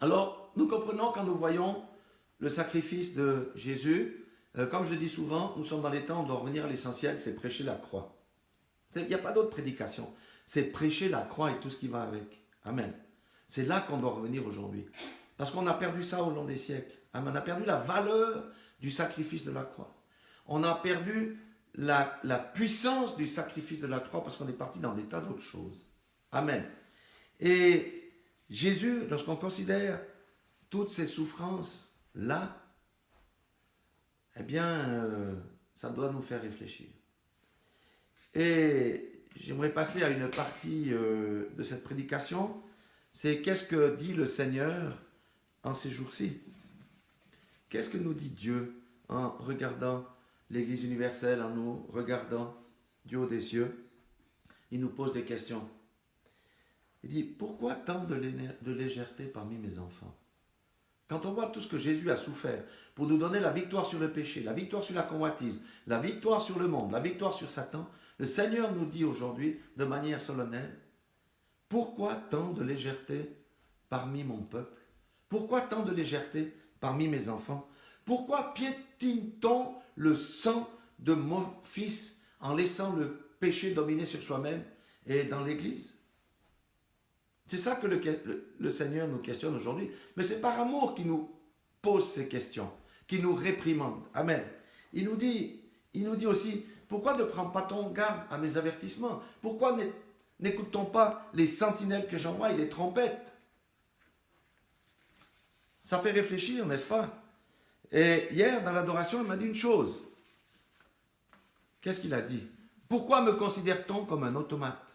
Alors, nous comprenons quand nous voyons le sacrifice de Jésus, comme je le dis souvent, nous sommes dans les temps où on doit revenir à l'essentiel, c'est prêcher la croix. Il n'y a pas d'autre prédication. C'est prêcher la croix et tout ce qui va avec. Amen. C'est là qu'on doit revenir aujourd'hui. Parce qu'on a perdu ça au long des siècles. Amen. On a perdu la valeur du sacrifice de la croix. On a perdu la puissance du sacrifice de la croix parce qu'on est parti dans des tas d'autres choses. Amen. Et Jésus, lorsqu'on considère toutes ces souffrances-là, eh bien, ça doit nous faire réfléchir. Et j'aimerais passer à une partie de cette prédication, c'est qu'est-ce que dit le Seigneur en ces jours-ci? Qu'est-ce que nous dit Dieu en regardant l'Église universelle, en nous regardant du haut des cieux? Il nous pose des questions. Il dit, pourquoi tant de légèreté parmi mes enfants? Quand on voit tout ce que Jésus a souffert pour nous donner la victoire sur le péché, la victoire sur la convoitise, la victoire sur le monde, la victoire sur Satan, le Seigneur nous dit aujourd'hui de manière solennelle, pourquoi tant de légèreté parmi mon peuple? Pourquoi tant de légèreté parmi mes enfants? Pourquoi piétine-t-on le sang de mon fils en laissant le péché dominer sur soi-même et dans l'Église? C'est ça que le Seigneur nous questionne aujourd'hui. Mais c'est par amour qu'il nous pose ces questions, qu'il nous réprimande. Amen. Il nous dit aussi, pourquoi ne prends-t-on garde à mes avertissements? Pourquoi n'écoute-t-on pas les sentinelles que j'envoie et les trompettes? Ça fait réfléchir, n'est-ce pas? Et hier, dans l'adoration, il m'a dit une chose. Qu'est-ce qu'il a dit? Pourquoi me considère-t-on comme un automate?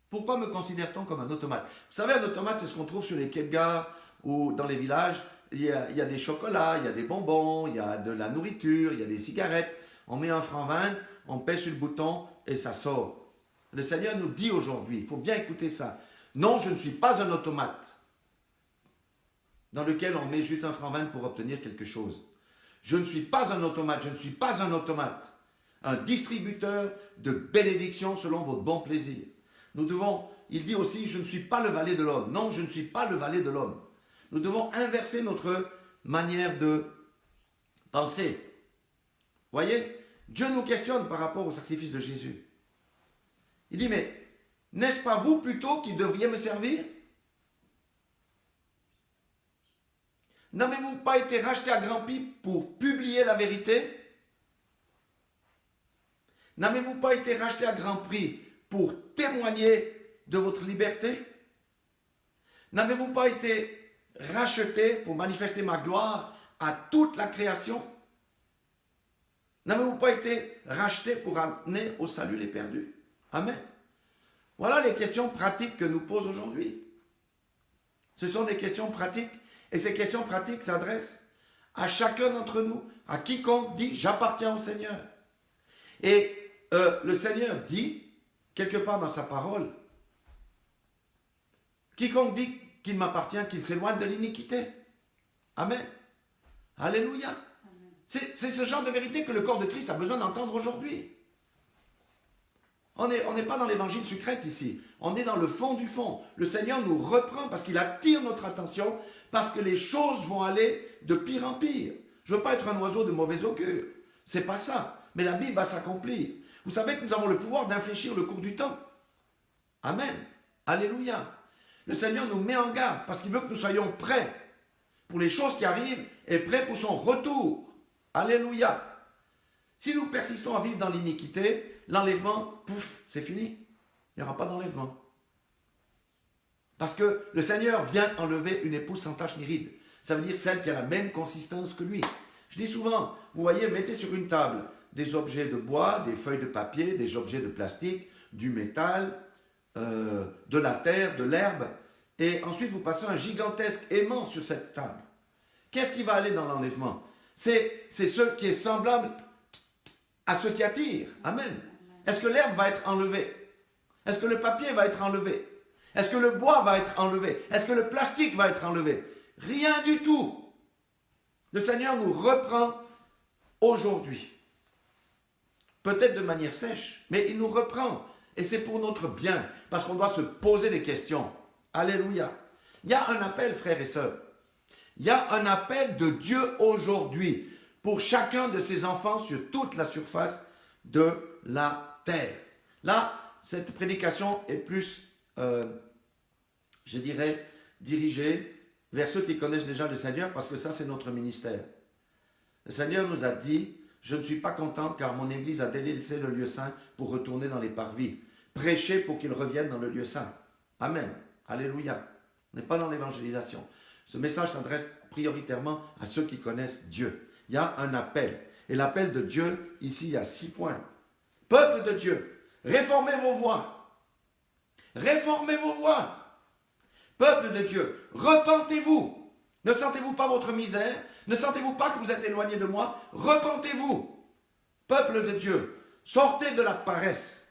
Pourquoi me considère-t-on comme un automate? Vous savez, un automate, c'est ce qu'on trouve sur les quais de gare ou dans les villages. Il y a des chocolats, il y a des bonbons, il y a de la nourriture, il y a des cigarettes. On met un franc 20, on pèse sur le bouton et ça sort. Le Seigneur nous dit aujourd'hui, il faut bien écouter ça. Non, je ne suis pas un automate dans lequel on met juste un franc 20 pour obtenir quelque chose. Je ne suis pas un automate, je ne suis pas un automate. Un distributeur de bénédictions selon votre bon plaisir. Il dit aussi, je ne suis pas le valet de l'homme. Non, je ne suis pas le valet de l'homme. Nous devons inverser notre manière de penser. Voyez, Dieu nous questionne par rapport au sacrifice de Jésus. Il dit, mais n'est-ce pas vous plutôt qui devriez me servir? N'avez-vous pas été racheté à grand prix pour publier la vérité? N'avez-vous pas été racheté à grand prix pour témoigner de votre liberté? N'avez-vous pas été racheté pour manifester ma gloire à toute la création? N'avez-vous pas été racheté pour amener au salut les perdus? Amen. Voilà les questions pratiques que nous pose aujourd'hui. Ce sont des questions pratiques et ces questions pratiques s'adressent à chacun d'entre nous, à quiconque dit « j'appartiens au Seigneur ». Et le Seigneur dit, quelque part dans sa parole, quiconque dit qu'il m'appartient qu'il s'éloigne de l'iniquité. Amen. Alléluia. C'est ce genre de vérité que le corps de Christ a besoin d'entendre aujourd'hui. On n'est pas dans l'évangile sucrète ici. On est dans le fond du fond. Le Seigneur nous reprend parce qu'il attire notre attention, parce que les choses vont aller de pire en pire. Je ne veux pas être un oiseau de mauvais augure. C'est pas ça. Mais la Bible va s'accomplir. Vous savez que nous avons le pouvoir d'infléchir le cours du temps. Amen. Alléluia. Le Seigneur nous met en garde parce qu'il veut que nous soyons prêts pour les choses qui arrivent et prêts pour son retour. Alléluia. Si nous persistons à vivre dans l'iniquité, l'enlèvement, pouf, c'est fini. Il n'y aura pas d'enlèvement. Parce que le Seigneur vient enlever une épouse sans tache ni ride. Ça veut dire celle qui a la même consistance que lui. Je dis souvent, vous voyez, mettez sur une table des objets de bois, des feuilles de papier, des objets de plastique, du métal, de la terre, de l'herbe, et ensuite vous passez un gigantesque aimant sur cette table. Qu'est-ce qui va aller dans l'enlèvement? C'est ce qui est semblable à ce qui attire. Amen. Est-ce que l'herbe va être enlevée? Est-ce que le papier va être enlevé? Est-ce que le bois va être enlevé? Est-ce que le plastique va être enlevé? Rien du tout. Le Seigneur nous reprend aujourd'hui. Peut-être de manière sèche, mais il nous reprend. Et c'est pour notre bien, parce qu'on doit se poser des questions. Alléluia. Il y a un appel, frères et sœurs. Il y a un appel de Dieu aujourd'hui pour chacun de ses enfants sur toute la surface de la terre. Là, cette prédication est plus, je dirais, dirigée vers ceux qui connaissent déjà le Seigneur, parce que ça, c'est notre ministère. Le Seigneur nous a dit, je ne suis pas content car mon Église a délaissé le lieu saint pour retourner dans les parvis. Prêchez pour qu'ils reviennent dans le lieu saint. Amen. Alléluia. On n'est pas dans l'évangélisation. Ce message s'adresse prioritairement à ceux qui connaissent Dieu. Il y a un appel. Et l'appel de Dieu, ici, il y a 6 points. Peuple de Dieu, réformez vos voies. Réformez vos voies. Peuple de Dieu, repentez-vous. Ne sentez-vous pas votre misère? Ne sentez-vous pas que vous êtes éloigné de moi? Repentez-vous. Peuple de Dieu, sortez de la paresse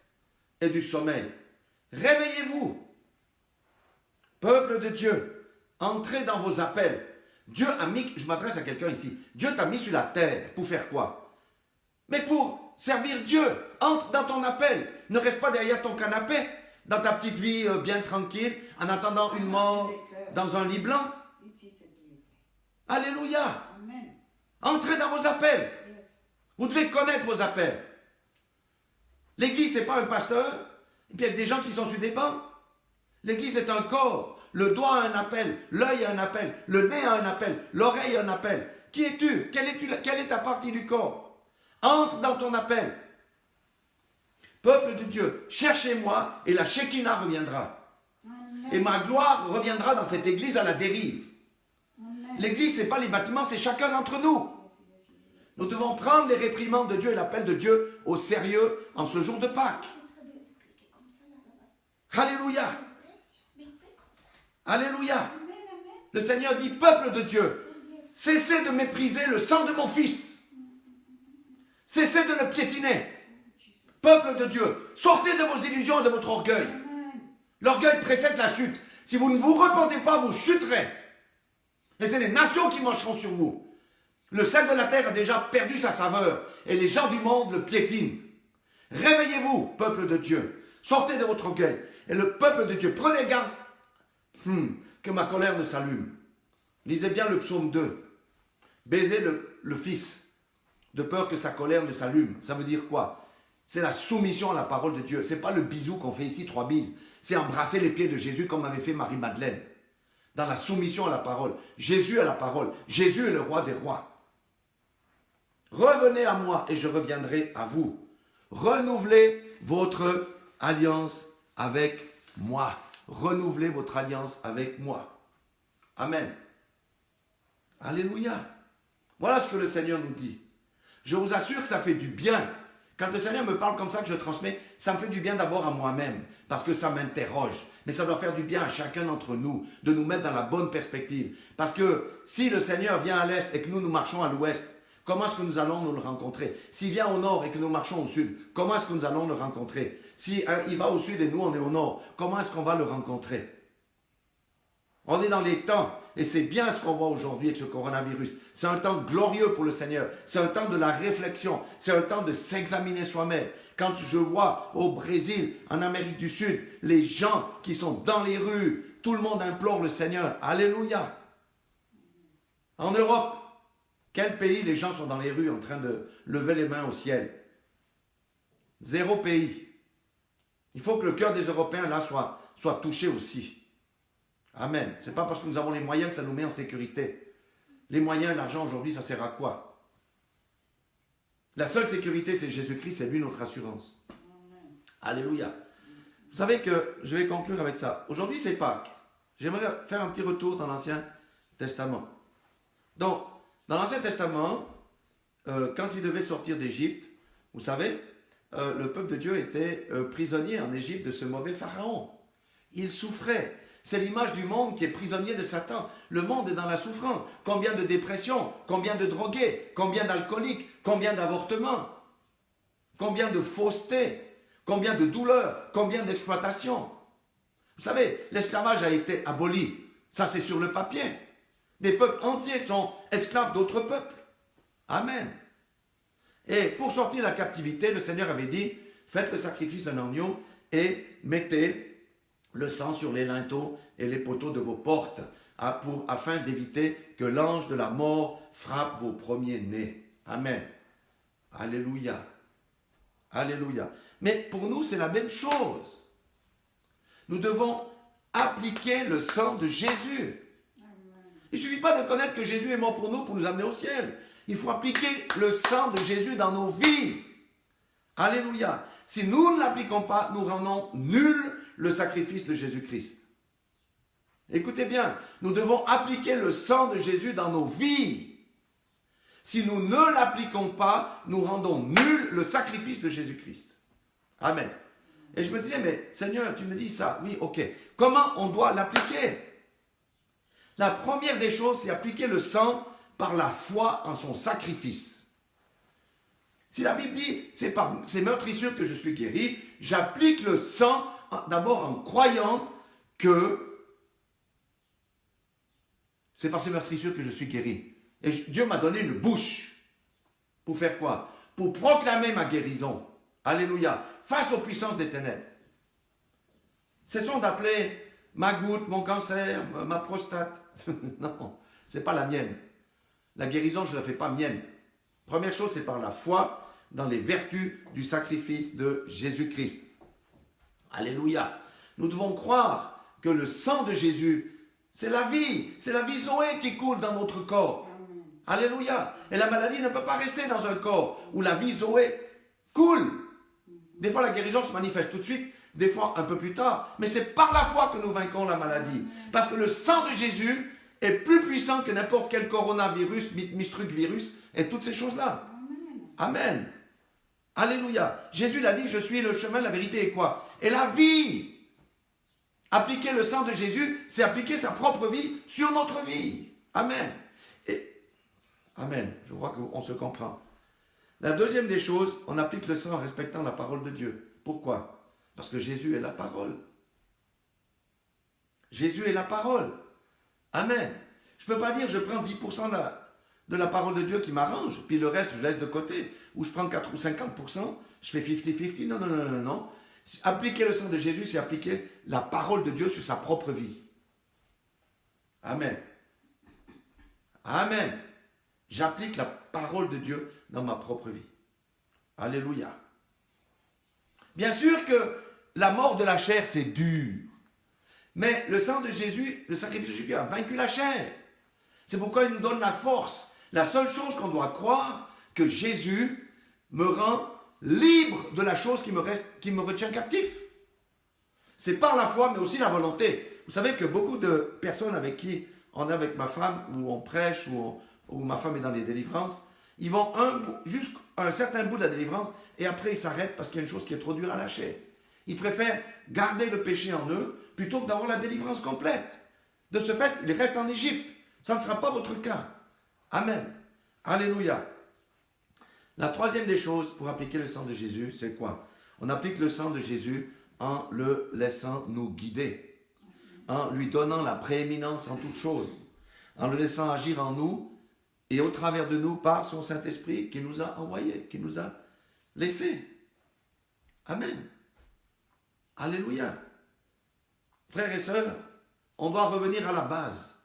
et du sommeil. Réveillez-vous. Peuple de Dieu, entrez dans vos appels. Dieu a mis, je m'adresse à quelqu'un ici, Dieu t'a mis sur la terre pour faire quoi? Mais pour servir Dieu. Entre dans ton appel. Ne reste pas derrière ton canapé, dans ta petite vie bien tranquille, en attendant une mort dans un lit blanc. Alléluia. Entrez dans vos appels. Vous devez connaître vos appels. L'église, ce n'est pas un pasteur, et puis il y a des gens qui sont sur des bancs. L'église est un corps. Le doigt a un appel, l'œil a un appel, le nez a un appel, l'oreille a un appel. Qui es-tu? Quelle est ta partie du corps? Entre dans ton appel. Peuple de Dieu, cherchez-moi et la Shekinah reviendra. Amen. Et ma gloire reviendra dans cette église à la dérive. L'église, ce n'est pas les bâtiments, c'est chacun d'entre nous. Nous devons prendre les réprimandes de Dieu et l'appel de Dieu au sérieux en ce jour de Pâques. Alléluia. Alléluia. Le Seigneur dit, peuple de Dieu, cessez de mépriser le sang de mon fils. Cessez de le piétiner. Peuple de Dieu, sortez de vos illusions et de votre orgueil. L'orgueil précède la chute. Si vous ne vous repentez pas, vous chuterez. Et c'est les nations qui marcheront sur vous. Le sel de la terre a déjà perdu sa saveur et les gens du monde le piétinent. Réveillez-vous, peuple de Dieu. Sortez de votre orgueil. Et le peuple de Dieu, prenez garde que ma colère ne s'allume. Lisez bien le psaume 2. Baisez le Fils, de peur que sa colère ne s'allume. Ça veut dire quoi? C'est la soumission à la parole de Dieu. Ce n'est pas le bisou qu'on fait ici, 3 bises. C'est embrasser les pieds de Jésus comme avait fait Marie-Madeleine. Dans la soumission à la parole. Jésus à la parole. Jésus est le roi des rois. Revenez à moi et je reviendrai à vous. Renouvelez votre alliance avec moi. Renouvelez votre alliance avec moi. Amen. Alléluia. Voilà ce que le Seigneur nous dit. Je vous assure que ça fait du bien. Quand le Seigneur me parle comme ça, que je transmets, ça me fait du bien d'abord à moi-même, parce que ça m'interroge. Mais ça doit faire du bien à chacun d'entre nous, de nous mettre dans la bonne perspective. Parce que si le Seigneur vient à l'est et que nous marchons à l'ouest, comment est-ce que nous allons nous le rencontrer? S'il vient au nord et que nous marchons au sud, comment est-ce que nous allons le rencontrer? Si il va au sud et nous on est au nord, comment est-ce qu'on va le rencontrer? On est dans les temps, et c'est bien ce qu'on voit aujourd'hui avec ce coronavirus. C'est un temps glorieux pour le Seigneur. C'est un temps de la réflexion. C'est un temps de s'examiner soi-même. Quand je vois au Brésil, en Amérique du Sud, les gens qui sont dans les rues, tout le monde implore le Seigneur. Alléluia. En Europe, quel pays les gens sont dans les rues en train de lever les mains au ciel? Zéro pays. Il faut que le cœur des Européens là soit touché aussi. Amen. Ce n'est pas parce que nous avons les moyens que ça nous met en sécurité. Les moyens, l'argent aujourd'hui, ça sert à quoi? La seule sécurité, c'est Jésus-Christ, c'est lui notre assurance. Amen. Alléluia. Vous savez que je vais conclure avec ça. Aujourd'hui, c'est Pâques. J'aimerais faire un petit retour dans l'Ancien Testament. Donc, dans l'Ancien Testament, quand il devait sortir d'Égypte, vous savez, le peuple de Dieu était prisonnier en Égypte de ce mauvais pharaon. Il souffrait. C'est l'image du monde qui est prisonnier de Satan. Le monde est dans la souffrance. Combien de dépressions, combien de drogués, combien d'alcooliques, combien d'avortements, combien de fausseté, combien de douleurs, combien d'exploitation. Vous savez, l'esclavage a été aboli. Ça, c'est sur le papier. Des peuples entiers sont esclaves d'autres peuples. Amen. Et pour sortir de la captivité, le Seigneur avait dit, faites le sacrifice d'un agneau et mettez le sang sur les linteaux et les poteaux de vos portes, afin d'éviter que l'ange de la mort frappe vos premiers-nés. Amen. Alléluia. Alléluia. Mais pour nous, c'est la même chose. Nous devons appliquer le sang de Jésus. Il ne suffit pas de connaître que Jésus est mort pour nous amener au ciel. Il faut appliquer le sang de Jésus dans nos vies. Alléluia. Si nous ne l'appliquons pas, nous rendons nul le sacrifice de Jésus-Christ. Écoutez bien, nous devons appliquer le sang de Jésus dans nos vies. Si nous ne l'appliquons pas, nous rendons nul le sacrifice de Jésus-Christ. Amen. Et je me disais, mais Seigneur, tu me dis ça. Oui, ok. Comment on doit l'appliquer? La première des choses, c'est appliquer le sang par la foi en son sacrifice. Si la Bible dit, c'est par ces meurtrissures que je suis guéri, j'applique le sang d'abord en croyant que c'est par ces meurtrissures que je suis guéri. Et Dieu m'a donné une bouche. Pour faire quoi? Pour proclamer ma guérison. Alléluia. Face aux puissances des ténèbres. Cessons d'appeler ma goutte, mon cancer, ma prostate. Non, ce n'est pas la mienne. La guérison, je ne la fais pas mienne. Première chose, c'est par la foi dans les vertus du sacrifice de Jésus-Christ. Alléluia. Nous devons croire que le sang de Jésus, c'est la vie Zoé qui coule dans notre corps. Alléluia. Et la maladie ne peut pas rester dans un corps où la vie Zoé coule. Des fois, la guérison se manifeste tout de suite, des fois un peu plus tard. Mais c'est par la foi que nous vaincrons la maladie. Parce que le sang de Jésus est plus puissant que n'importe quel coronavirus, mistruc virus, et toutes ces choses-là. Amen. Alléluia. Jésus l'a dit, je suis le chemin, la vérité et quoi? Et la vie. Appliquer le sang de Jésus, c'est appliquer sa propre vie sur notre vie. Amen. Amen. Je crois qu'on se comprend. La deuxième des choses, on applique le sang en respectant la parole de Dieu. Pourquoi? Parce que Jésus est la parole. Jésus est la parole. Amen. Je ne peux pas dire je prends 10% de la parole de Dieu qui m'arrange, puis le reste je laisse de côté, ou je prends 4 ou 50%, je fais 50-50. Non, non, non, non, non. Appliquer le sang de Jésus, c'est appliquer la parole de Dieu sur sa propre vie. Amen. Amen. J'applique la parole de Dieu dans ma propre vie. Alléluia. Bien sûr que la mort de la chair, c'est dur. Mais le sang de Jésus, le sacrifice de Jésus a vaincu la chair. C'est pourquoi il nous donne la force. La seule chose qu'on doit croire, que Jésus me rend libre de la chose qui me retient captif. C'est par la foi, mais aussi la volonté. Vous savez que beaucoup de personnes avec qui on est avec ma femme, ou on prêche, ou ma femme est dans les délivrances, ils vont jusqu'à un certain bout de la délivrance, et après ils s'arrêtent parce qu'il y a une chose qui est trop dure à lâcher. Ils préfèrent garder le péché en eux, plutôt que d'avoir la délivrance complète. De ce fait, ils restent en Égypte. Ça ne sera pas votre cas. Amen. Alléluia. La troisième des choses pour appliquer le sang de Jésus, c'est quoi? On applique le sang de Jésus en le laissant nous guider. en lui donnant la prééminence en toutes choses, en le laissant agir en nous et au travers de nous par son Saint-Esprit qui nous a envoyés, qui nous a laissés. Amen. Alléluia. Frères et sœurs, on doit revenir à la base.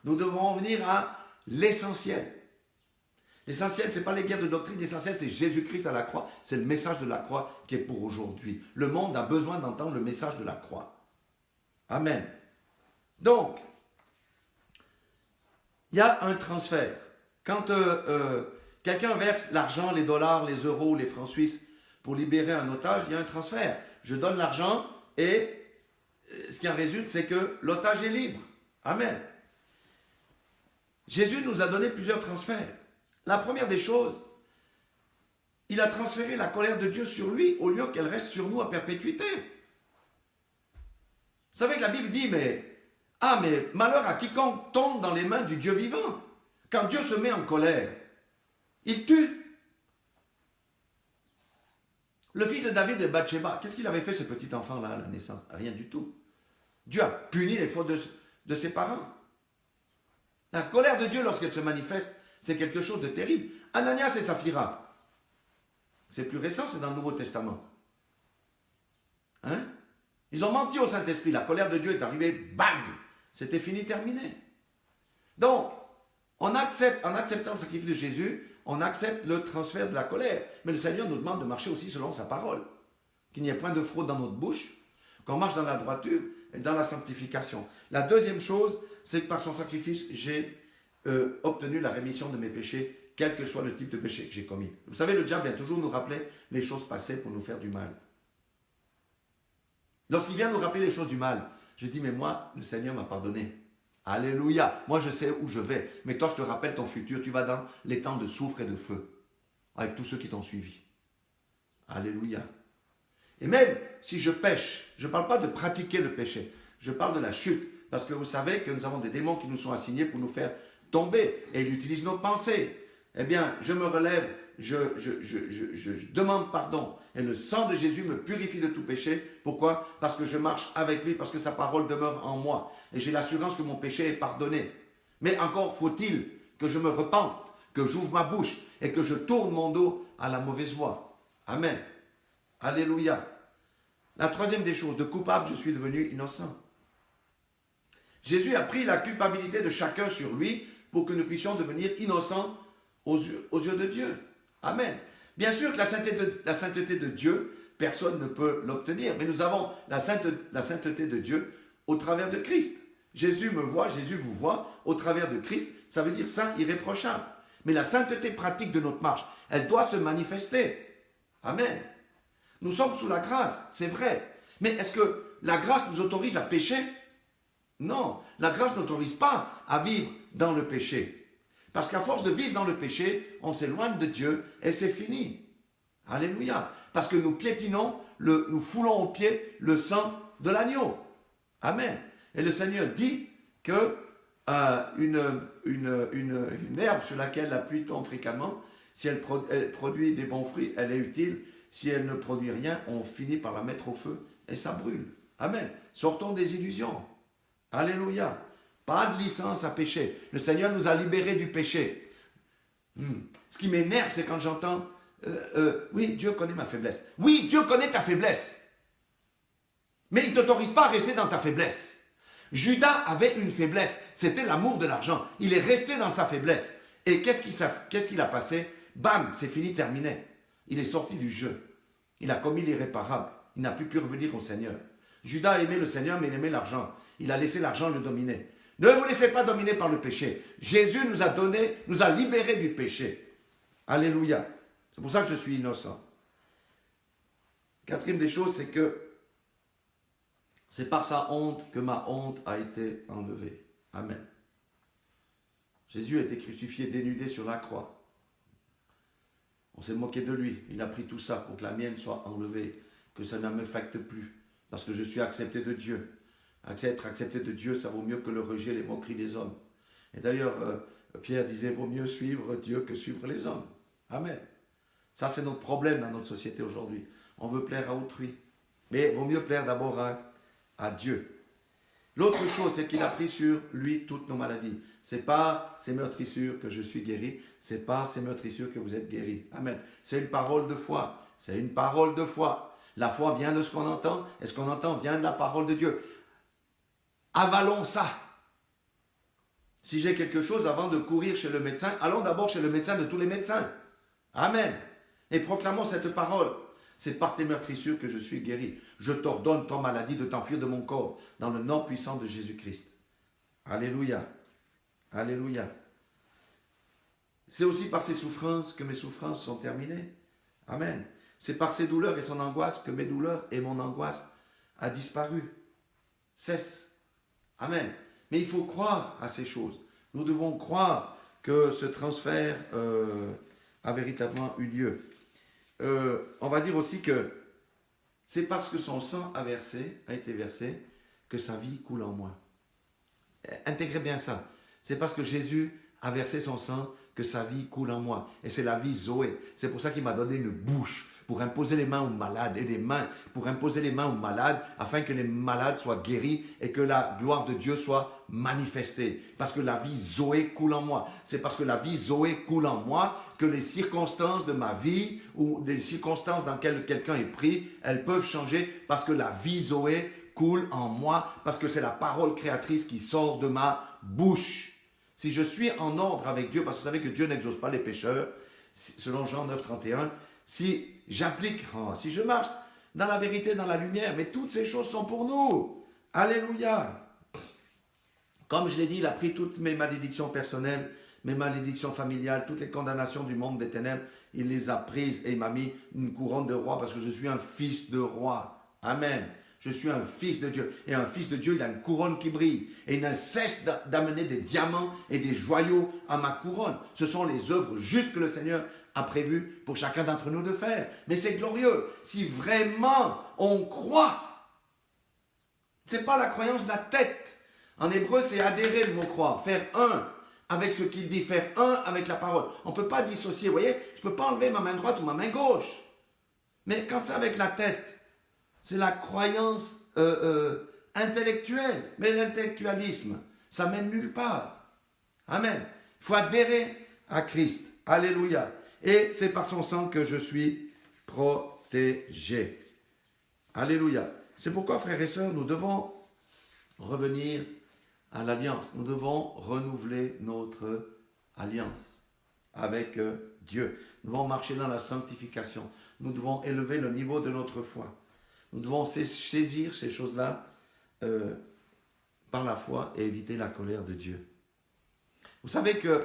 Nous devons revenir à l'essentiel. L'essentiel, ce n'est pas les guerres de doctrine, l'essentiel, c'est Jésus-Christ à la croix. C'est le message de la croix qui est pour aujourd'hui. Le monde a besoin d'entendre le message de la croix. Amen. Donc, il y a un transfert. Quand quelqu'un verse l'argent, les dollars, les euros, les francs suisses pour libérer un otage, il y a un transfert. Je donne l'argent et ce qui en résulte, c'est que l'otage est libre. Amen. Jésus nous a donné plusieurs transferts. La première des choses, il a transféré la colère de Dieu sur lui au lieu qu'elle reste sur nous à perpétuité. Vous savez que la Bible dit, mais malheur à quiconque tombe dans les mains du Dieu vivant. Quand Dieu se met en colère, il tue. Le fils de David de Bathsheba, qu'est-ce qu'il avait fait ce petit enfant-là à la naissance? Rien du tout. Dieu a puni les fautes de ses parents. La colère de Dieu, lorsqu'elle se manifeste, c'est quelque chose de terrible. Ananias et Saphira, c'est plus récent, c'est dans le Nouveau Testament. Hein? Ils ont menti au Saint-Esprit, la colère de Dieu est arrivée, bam, c'était fini, terminé. Donc, en acceptant le sacrifice de Jésus, on accepte le transfert de la colère. Mais le Seigneur nous demande de marcher aussi selon sa parole. Qu'il n'y ait point de fraude dans notre bouche, qu'on marche dans la droiture et dans la sanctification. La deuxième chose, c'est que par son sacrifice, j'ai obtenu la rémission de mes péchés, quel que soit le type de péché que j'ai commis. Vous savez, le diable vient toujours nous rappeler les choses passées pour nous faire du mal. Lorsqu'il vient nous rappeler les choses du mal, je dis, mais moi, le Seigneur m'a pardonné. Alléluia. Moi, je sais où je vais. Mais toi, je te rappelle ton futur. Tu vas dans les temps de soufre et de feu. Avec tous ceux qui t'ont suivi. Alléluia. Et même si je pêche, je ne parle pas de pratiquer le péché. Je parle de la chute. Parce que vous savez que nous avons des démons qui nous sont assignés pour nous faire tomber. Et ils utilisent nos pensées. Eh bien, je me relève. Je demande pardon. Et le sang de Jésus me purifie de tout péché. Pourquoi? Parce que je marche avec lui, parce que sa parole demeure en moi. Et j'ai l'assurance que mon péché est pardonné. Mais encore faut-il que je me repente, que j'ouvre ma bouche et que je tourne mon dos à la mauvaise voie. Amen. Alléluia. La troisième des choses, de coupable, je suis devenu innocent. Jésus a pris la culpabilité de chacun sur lui pour que nous puissions devenir innocents aux yeux de Dieu. Amen. Bien sûr que la sainteté de Dieu, personne ne peut l'obtenir, mais nous avons la sainteté de Dieu au travers de Christ. Jésus me voit, Jésus vous voit au travers de Christ, ça veut dire saint, irréprochable. Mais la sainteté pratique de notre marche, elle doit se manifester. Amen. Nous sommes sous la grâce, c'est vrai. Mais est-ce que la grâce nous autorise à pécher? Non, la grâce n'autorise pas à vivre dans le péché. Parce qu'à force de vivre dans le péché, on s'éloigne de Dieu et c'est fini. Alléluia. Parce que nous piétinons, nous foulons aux pieds le sang de l'agneau. Amen. Et le Seigneur dit que une herbe sur laquelle la pluie tombe fréquemment, si elle produit des bons fruits, elle est utile. Si elle ne produit rien, on finit par la mettre au feu et ça brûle. Amen. Sortons des illusions. Alléluia. Pas de licence à pécher. Le Seigneur nous a libérés du péché. Ce qui m'énerve, c'est quand j'entends oui, Dieu connaît ma faiblesse. Oui, Dieu connaît ta faiblesse. Mais il ne t'autorise pas à rester dans ta faiblesse. Judas avait une faiblesse. C'était l'amour de l'argent. Il est resté dans sa faiblesse. Et qu'est-ce qu'il a passé? Bam, c'est fini, terminé. Il est sorti du jeu. Il a commis l'irréparable. Il n'a plus pu revenir au Seigneur. Judas aimait le Seigneur, mais il aimait l'argent. Il a laissé l'argent le dominer. Ne vous laissez pas dominer par le péché. Jésus nous a libérés du péché. Alléluia. C'est pour ça que je suis innocent. Quatrième des choses, c'est que c'est par sa honte que ma honte a été enlevée. Amen. Jésus a été crucifié, dénudé sur la croix. On s'est moqué de lui. Il a pris tout ça pour que la mienne soit enlevée, que ça ne m'affecte plus, parce que je suis accepté de Dieu. Être accepté de Dieu, ça vaut mieux que le rejet, les moqueries des hommes. Et d'ailleurs, Pierre disait, vaut mieux suivre Dieu que suivre les hommes. Amen. Ça, c'est notre problème dans notre société aujourd'hui. On veut plaire à autrui. Mais il vaut mieux plaire d'abord à Dieu. L'autre chose, c'est qu'il a pris sur lui toutes nos maladies. C'est par ces meurtrissures que je suis guéri. C'est par ces meurtrissures que vous êtes guéris. Amen. C'est une parole de foi. C'est une parole de foi. La foi vient de ce qu'on entend, et ce qu'on entend vient de la parole de Dieu. Avalons ça. Si j'ai quelque chose, avant de courir chez le médecin, allons d'abord chez le médecin de tous les médecins. Amen. Et proclamons cette parole. C'est par tes meurtrissures que je suis guéri. Je t'ordonne, ton maladie, de t'enfuir de mon corps, dans le nom puissant de Jésus-Christ. Alléluia. Alléluia. C'est aussi par ses souffrances que mes souffrances sont terminées. Amen. C'est par ses douleurs et son angoisse que mes douleurs et mon angoisse a disparu. Cesse. Amen. Mais il faut croire à ces choses. Nous devons croire que ce transfert a véritablement eu lieu. On va dire aussi que c'est parce que son sang a été versé, que sa vie coule en moi. Intégrez bien ça. C'est parce que Jésus a versé son sang que sa vie coule en moi. Et c'est la vie Zoé. C'est pour ça qu'il m'a donné une bouche pour imposer les mains aux malades et des mains pour imposer les mains aux malades afin que les malades soient guéris et que la gloire de Dieu soit manifestée. Parce que la vie Zoé coule en moi. C'est parce que la vie Zoé coule en moi que les circonstances de ma vie ou des circonstances dans lesquelles quelqu'un est pris, elles peuvent changer parce que la vie Zoé coule en moi, parce que c'est la parole créatrice qui sort de ma bouche. Si je suis en ordre avec Dieu, parce que vous savez que Dieu n'exauce pas les pécheurs, selon Jean 9, 31, si j'applique, si je marche dans la vérité, dans la lumière, mais toutes ces choses sont pour nous. Alléluia. Comme je l'ai dit, il a pris toutes mes malédictions personnelles, mes malédictions familiales, toutes les condamnations du monde des ténèbres, il les a prises et il m'a mis une couronne de roi parce que je suis un fils de roi. Amen. Je suis un fils de Dieu. Et un fils de Dieu, il a une couronne qui brille. Et il ne cesse d'amener des diamants et des joyaux à ma couronne. Ce sont les œuvres justes que le Seigneur a prévues pour chacun d'entre nous de faire. Mais c'est glorieux. Si vraiment on croit, ce n'est pas la croyance de la tête. En hébreu, c'est adhérer le mot croire. Faire un avec ce qu'il dit. Faire un avec la parole. On ne peut pas dissocier. Vous voyez, je ne peux pas enlever ma main droite ou ma main gauche. Mais quand c'est avec la tête, c'est la croyance intellectuelle. Mais l'intellectualisme, ça mène nulle part. Amen. Il faut adhérer à Christ. Alléluia. Et c'est par son sang que je suis protégé. Alléluia. C'est pourquoi, frères et sœurs, nous devons revenir à l'alliance. Nous devons renouveler notre alliance avec Dieu. Nous devons marcher dans la sanctification. Nous devons élever le niveau de notre foi. Nous devons saisir ces choses-là par la foi et éviter la colère de Dieu. Vous savez que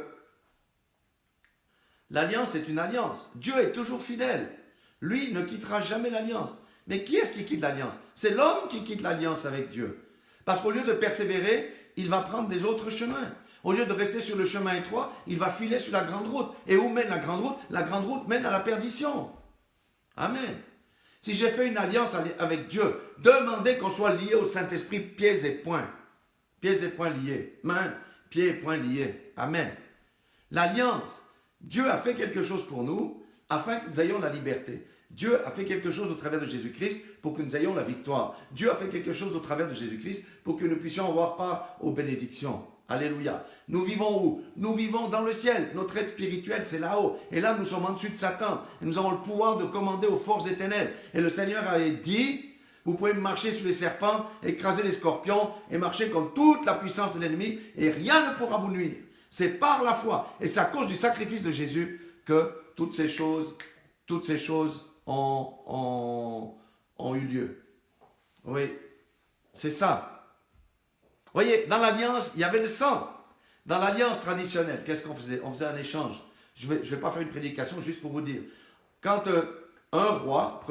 l'alliance est une alliance. Dieu est toujours fidèle. Lui ne quittera jamais l'alliance. Mais qui est-ce qui quitte l'alliance? C'est l'homme qui quitte l'alliance avec Dieu. Parce qu'au lieu de persévérer, il va prendre des autres chemins. Au lieu de rester sur le chemin étroit, il va filer sur la grande route. Et où mène la grande route? La grande route mène à la perdition. Amen. Si j'ai fait une alliance avec Dieu, demandez qu'on soit lié au Saint-Esprit pieds et poings. Pieds et poings liés. Mains, pieds et poings liés. Amen. L'alliance, Dieu a fait quelque chose pour nous afin que nous ayons la liberté. Dieu a fait quelque chose au travers de Jésus-Christ pour que nous ayons la victoire. Dieu a fait quelque chose au travers de Jésus-Christ pour que nous puissions avoir part aux bénédictions. Alléluia. Nous vivons où? Nous vivons dans le ciel. Notre aide spirituelle, c'est là-haut. Et là, nous sommes en dessus de Satan. Et nous avons le pouvoir de commander aux forces des ténèbres. Et le Seigneur avait dit, vous pouvez marcher sur les serpents, écraser les scorpions et marcher contre toute la puissance de l'ennemi et rien ne pourra vous nuire. C'est par la foi. Et c'est à cause du sacrifice de Jésus que toutes ces choses ont eu lieu. Oui, c'est ça. Vous voyez, dans l'alliance, il y avait le sang. Dans l'alliance traditionnelle, qu'est-ce qu'on faisait? On faisait un échange. Je vais pas faire une prédication juste pour vous dire. Quand un roi,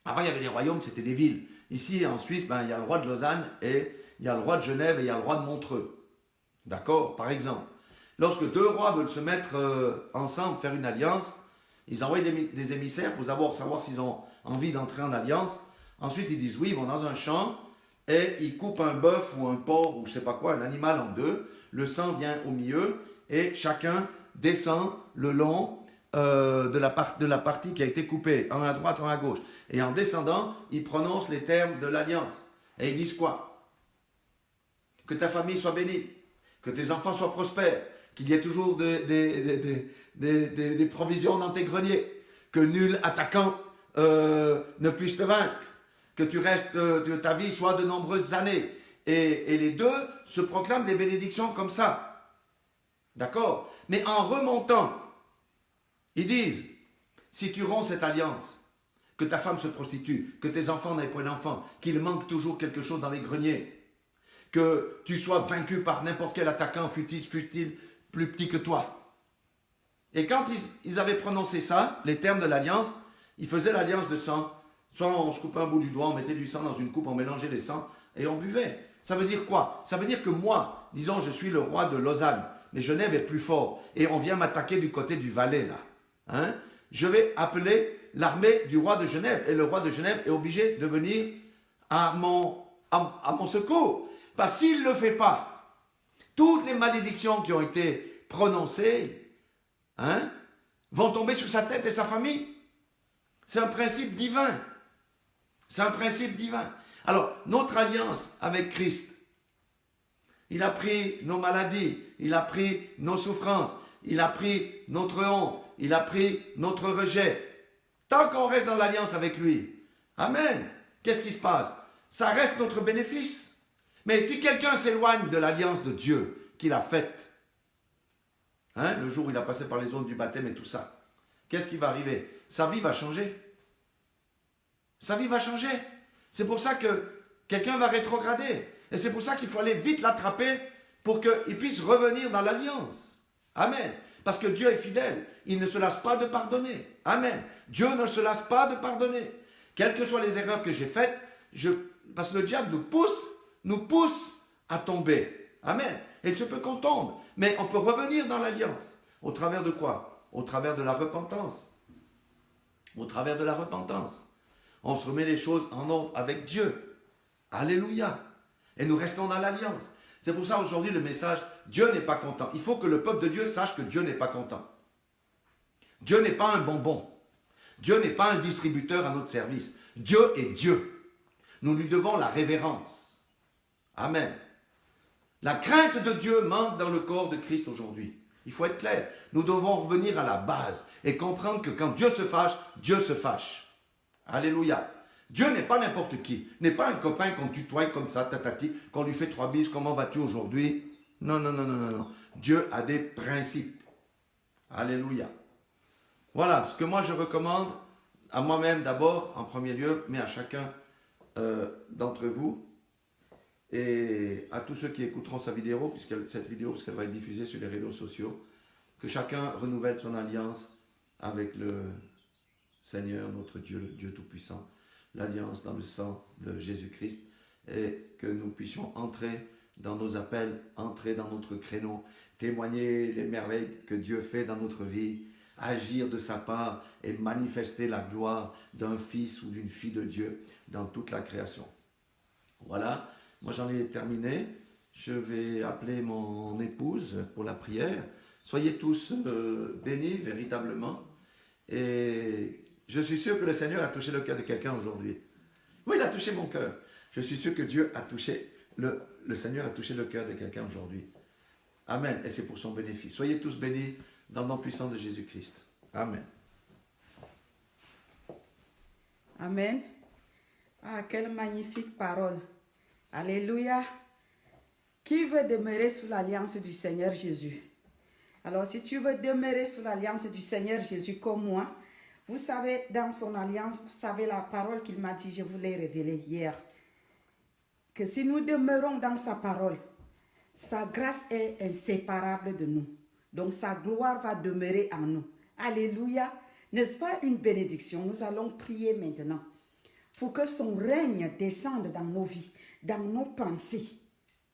avant il y avait des royaumes, c'était des villes. Ici, en Suisse, il y a le roi de Lausanne et il y a le roi de Genève et il y a le roi de Montreux. D'accord? Par exemple. Lorsque deux rois veulent se mettre ensemble, faire une alliance, ils envoient des émissaires pour d'abord savoir s'ils ont envie d'entrer en alliance. Ensuite, ils disent oui, ils vont dans un champ et ils coupent un bœuf ou un porc ou je ne sais pas quoi, un animal en deux. Le sang vient au milieu et chacun descend le long de la partie qui a été coupée, un à droite, un à gauche. Et en descendant, ils prononcent les termes de l'alliance. Et ils disent quoi? que ta famille soit bénie, que tes enfants soient prospères, qu'il y ait toujours des provisions dans tes greniers, que nul attaquant ne puisse te vaincre, que tu restes, ta vie soit de nombreuses années. Et les deux se proclament des bénédictions comme ça. D'accord? Mais en remontant, ils disent, si tu romps cette alliance, que ta femme se prostitue, que tes enfants n'aient point d'enfants, qu'il manque toujours quelque chose dans les greniers, que tu sois vaincu par n'importe quel attaquant, fût-il plus petit que toi. Et quand ils avaient prononcé ça, les termes de l'alliance, ils faisaient l'alliance de sang. Soit on se coupait un bout du doigt, on mettait du sang dans une coupe, on mélangeait les sangs et on buvait. Ça veut dire quoi? Ça veut dire que moi, disons, je suis le roi de Lausanne, mais Genève est plus fort et on vient m'attaquer du côté du Valais, là. Hein? Je vais appeler l'armée du roi de Genève et le roi de Genève est obligé de venir à mon secours. Parce que s'il ne le fait pas, toutes les malédictions qui ont été prononcées, hein, vont tomber sur sa tête et sa famille. C'est un principe divin. C'est un principe divin. Alors, notre alliance avec Christ, il a pris nos maladies, il a pris nos souffrances, il a pris notre honte, il a pris notre rejet. Tant qu'on reste dans l'alliance avec lui, amen, qu'est-ce qui se passe? Ça reste notre bénéfice. Mais si quelqu'un s'éloigne de l'alliance de Dieu qu'il a faite, hein, le jour où il a passé par les zones du baptême et tout ça, qu'est-ce qui va arriver? Sa vie va changer. Sa vie va changer. C'est pour ça que quelqu'un va rétrograder. Et c'est pour ça qu'il faut aller vite l'attraper pour qu'il puisse revenir dans l'alliance. Amen. Parce que Dieu est fidèle. Il ne se lasse pas de pardonner. Amen. Dieu ne se lasse pas de pardonner. Quelles que soient les erreurs que j'ai faites, parce que le diable nous pousse à tomber. Amen. Et il se peut qu'on tombe. Mais on peut revenir dans l'alliance. Au travers de quoi? Au travers de la repentance. Au travers de la repentance. On se remet les choses en ordre avec Dieu. Alléluia. Et nous restons dans l'alliance. C'est pour ça aujourd'hui le message, Dieu n'est pas content. Il faut que le peuple de Dieu sache que Dieu n'est pas content. Dieu n'est pas un bonbon. Dieu n'est pas un distributeur à notre service. Dieu est Dieu. Nous lui devons la révérence. Amen. La crainte de Dieu manque dans le corps de Christ aujourd'hui. Il faut être clair. Nous devons revenir à la base et comprendre que quand Dieu se fâche, Dieu se fâche. Alléluia. Dieu n'est pas n'importe qui. N'est pas un copain qu'on tutoie comme ça, tatati, qu'on lui fait 3 bises, comment vas-tu aujourd'hui? Non, non, non, non, non, non. Dieu a des principes. Alléluia. Voilà ce que moi je recommande à moi-même d'abord, en premier lieu, mais à chacun d'entre vous et à tous ceux qui écouteront cette vidéo, puisqu'elle va être diffusée sur les réseaux sociaux, que chacun renouvelle son alliance avec le Seigneur, notre Dieu, le Dieu Tout-Puissant, l'alliance dans le sang de Jésus-Christ, et que nous puissions entrer dans nos appels, entrer dans notre créneau, témoigner les merveilles que Dieu fait dans notre vie, agir de sa part et manifester la gloire d'un fils ou d'une fille de Dieu dans toute la création. Voilà, moi j'en ai terminé. Je vais appeler mon épouse pour la prière. Soyez tous bénis véritablement. Et je suis sûr que le Seigneur a touché le cœur de quelqu'un aujourd'hui. Oui, il a touché mon cœur. Je suis sûr que Dieu a touché, le Seigneur a touché le cœur de quelqu'un aujourd'hui. Amen. Et c'est pour son bénéfice. Soyez tous bénis dans le nom puissant de Jésus-Christ. Amen. Amen. Ah, quelle magnifique parole. Alléluia. Qui veut demeurer sous l'alliance du Seigneur Jésus? Alors, si tu veux demeurer sous l'alliance du Seigneur Jésus comme moi, vous savez, dans son alliance, vous savez la parole qu'il m'a dit, je vous l'ai révélée hier. Que si nous demeurons dans sa parole, sa grâce est inséparable de nous. Donc, sa gloire va demeurer en nous. Alléluia. N'est-ce pas une bénédiction? Nous allons prier maintenant pour que son règne descende dans nos vies, dans nos pensées.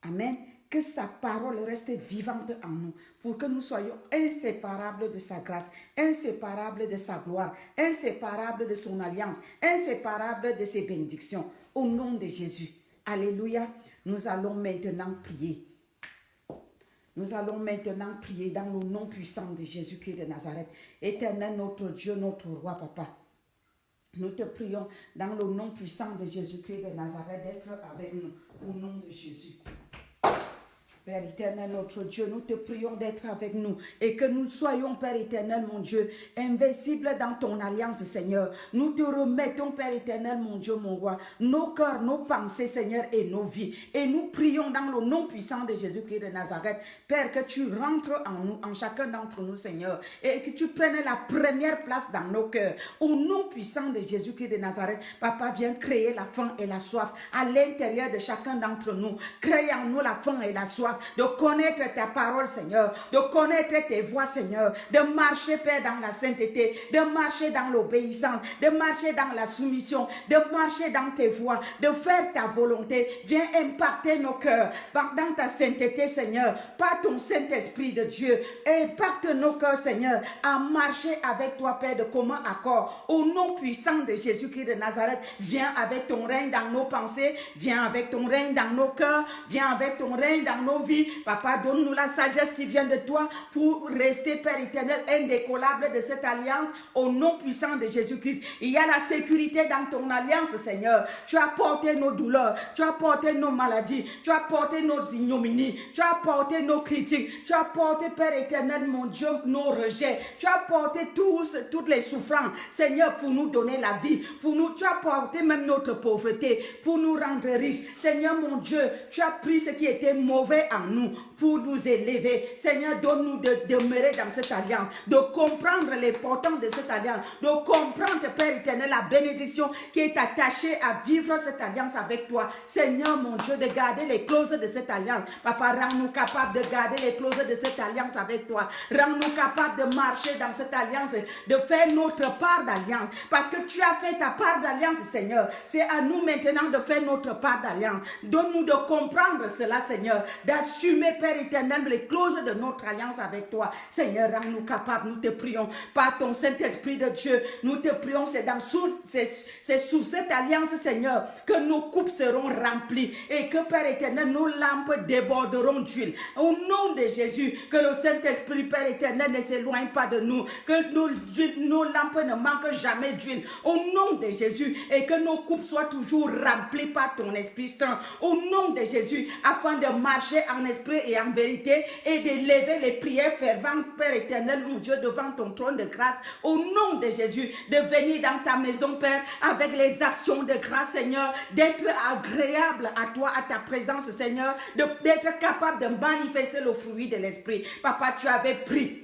Amen. Que sa parole reste vivante en nous, pour que nous soyons inséparables de sa grâce, inséparables de sa gloire, inséparables de son alliance, inséparables de ses bénédictions. Au nom de Jésus. Alléluia. Nous allons maintenant prier. Nous allons maintenant prier dans le nom puissant de Jésus-Christ de Nazareth. Éternel, notre Dieu, notre roi, papa. Nous te prions dans le nom puissant de Jésus-Christ de Nazareth d'être avec nous. Au nom de Jésus. Père éternel, notre Dieu, nous te prions d'être avec nous et que nous soyons, Père éternel, mon Dieu, invincibles dans ton alliance, Seigneur. Nous te remettons, Père éternel, mon Dieu, mon roi, nos cœurs, nos pensées, Seigneur, et nos vies. Et nous prions dans le nom puissant de Jésus-Christ de Nazareth, Père, que tu rentres en nous, en chacun d'entre nous, Seigneur, et que tu prennes la première place dans nos cœurs. Au nom puissant de Jésus-Christ de Nazareth, Papa, viens créer la faim et la soif à l'intérieur de chacun d'entre nous. Crée en nous la faim et la soif de connaître ta parole, Seigneur, de connaître tes voies, Seigneur, de marcher, Père, dans la sainteté, de marcher dans l'obéissance, de marcher dans la soumission, de marcher dans tes voies, de faire ta volonté. Viens impacter nos cœurs dans ta sainteté, Seigneur, par ton Saint-Esprit de Dieu. Impacte nos cœurs, Seigneur, à marcher avec toi, Père, de commun accord. Au nom puissant de Jésus-Christ de Nazareth, viens avec ton règne dans nos pensées, viens avec ton règne dans nos cœurs, viens avec ton règne dans nos vies. Papa, donne-nous la sagesse qui vient de toi pour rester, Père éternel, indécollable de cette alliance au nom puissant de Jésus-Christ. Il y a la sécurité dans ton alliance, Seigneur. Tu as porté nos douleurs, tu as porté nos maladies, tu as porté nos ignominies, tu as porté nos critiques, tu as porté, Père éternel, mon Dieu, nos rejets, tu as porté toutes les souffrances, Seigneur, pour nous donner la vie, tu as porté même notre pauvreté, pour nous rendre riches. Seigneur, mon Dieu, tu as pris ce qui était mauvais en nous pour nous élever. Seigneur, donne-nous de demeurer dans cette alliance, de comprendre l'importance de cette alliance, de comprendre, Père éternel, la bénédiction qui est attachée à vivre cette alliance avec toi. Seigneur, mon Dieu, de garder les clauses de cette alliance. Papa, rends-nous capables de garder les clauses de cette alliance avec toi. Rends-nous capables de marcher dans cette alliance, de faire notre part d'alliance. Parce que tu as fait ta part d'alliance, Seigneur. C'est à nous maintenant de faire notre part d'alliance. Donne-nous de comprendre cela, Seigneur, d'assumer, Père éternel, les clauses de notre alliance avec toi. Seigneur, rends-nous capables, nous te prions, par ton Saint-Esprit de Dieu, nous te prions, c'est sous cette alliance, Seigneur, que nos coupes seront remplies et que, Père éternel, nos lampes déborderont d'huile. Au nom de Jésus, que le Saint-Esprit, Père éternel, ne s'éloigne pas de nous, que nos lampes ne manquent jamais d'huile. Au nom de Jésus, et que nos coupes soient toujours remplies par ton Esprit Saint. Au nom de Jésus, afin de marcher en esprit et en vérité et d'élever les prières ferventes, Père éternel, mon Dieu, devant ton trône de grâce. Au nom de Jésus, de venir dans ta maison, Père, avec les actions de grâce, Seigneur, d'être agréable à toi, à ta présence, Seigneur, d'être capable de manifester le fruit de l'esprit. Papa, tu avais pris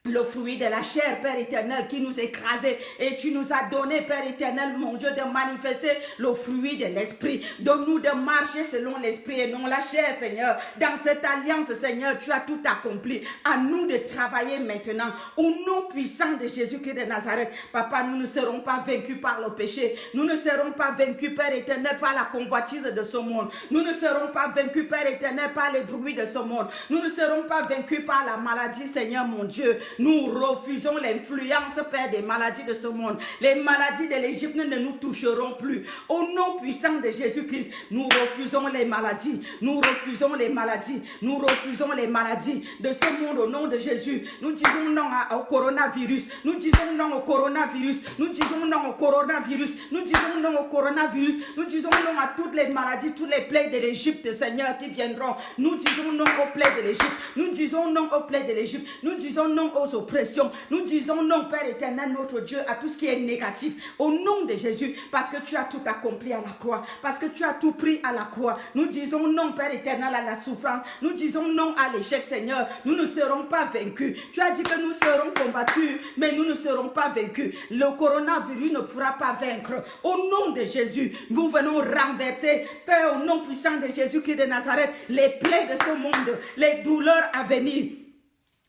le fruit de la chair, Père éternel, qui nous écrasait, et tu nous as donné, Père éternel, mon Dieu, de manifester le fruit de l'esprit. Donne-nous de marcher selon l'esprit et non la chair, Seigneur. Dans cette alliance, Seigneur, tu as tout accompli. À nous de travailler maintenant. Au nom puissant de Jésus-Christ de Nazareth, Papa, nous ne serons pas vaincus par le péché. Nous ne serons pas vaincus, Père éternel, par la convoitise de ce monde. Nous ne serons pas vaincus, Père éternel, par les bruits de ce monde. Nous ne serons pas vaincus par la maladie, Seigneur, mon Dieu. Nous refusons l'influence, Père, des maladies de ce monde. Les maladies de l'Égypte ne nous toucheront plus. Au nom puissant de Jésus-Christ, nous refusons les maladies. Nous refusons les maladies. Nous refusons les maladies de ce monde au nom de Jésus. Nous disons non au coronavirus. Nous disons non au coronavirus. Nous disons non au coronavirus. Nous disons non au coronavirus. Nous disons non à toutes les maladies, toutes les plaies de l'Égypte, Seigneur, qui viendront. Nous disons non aux plaies de l'Égypte. Nous disons non aux plaies de l'Égypte. Nous disons non aux oppressions. Nous disons non, Père éternel, notre Dieu, à tout ce qui est négatif. Au nom de Jésus, parce que tu as tout accompli à la croix. Parce que tu as tout pris à la croix. Nous disons non, Père éternel, à la souffrance. Nous disons non à l'échec, Seigneur. Nous ne serons pas vaincus. Tu as dit que nous serons combattus, mais nous ne serons pas vaincus. Le coronavirus ne pourra pas vaincre. Au nom de Jésus, nous venons renverser, Père, au nom puissant de Jésus-Christ de Nazareth, les plaies de ce monde, les douleurs à venir.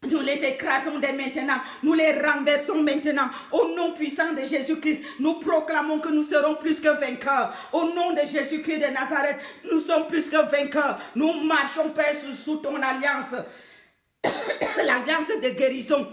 Nous les écrasons dès maintenant, nous les renversons maintenant. Au nom puissant de Jésus-Christ, nous proclamons que nous serons plus que vainqueurs. Au nom de Jésus-Christ de Nazareth, nous sommes plus que vainqueurs. Nous marchons, Père, sous ton alliance, l'alliance de guérison.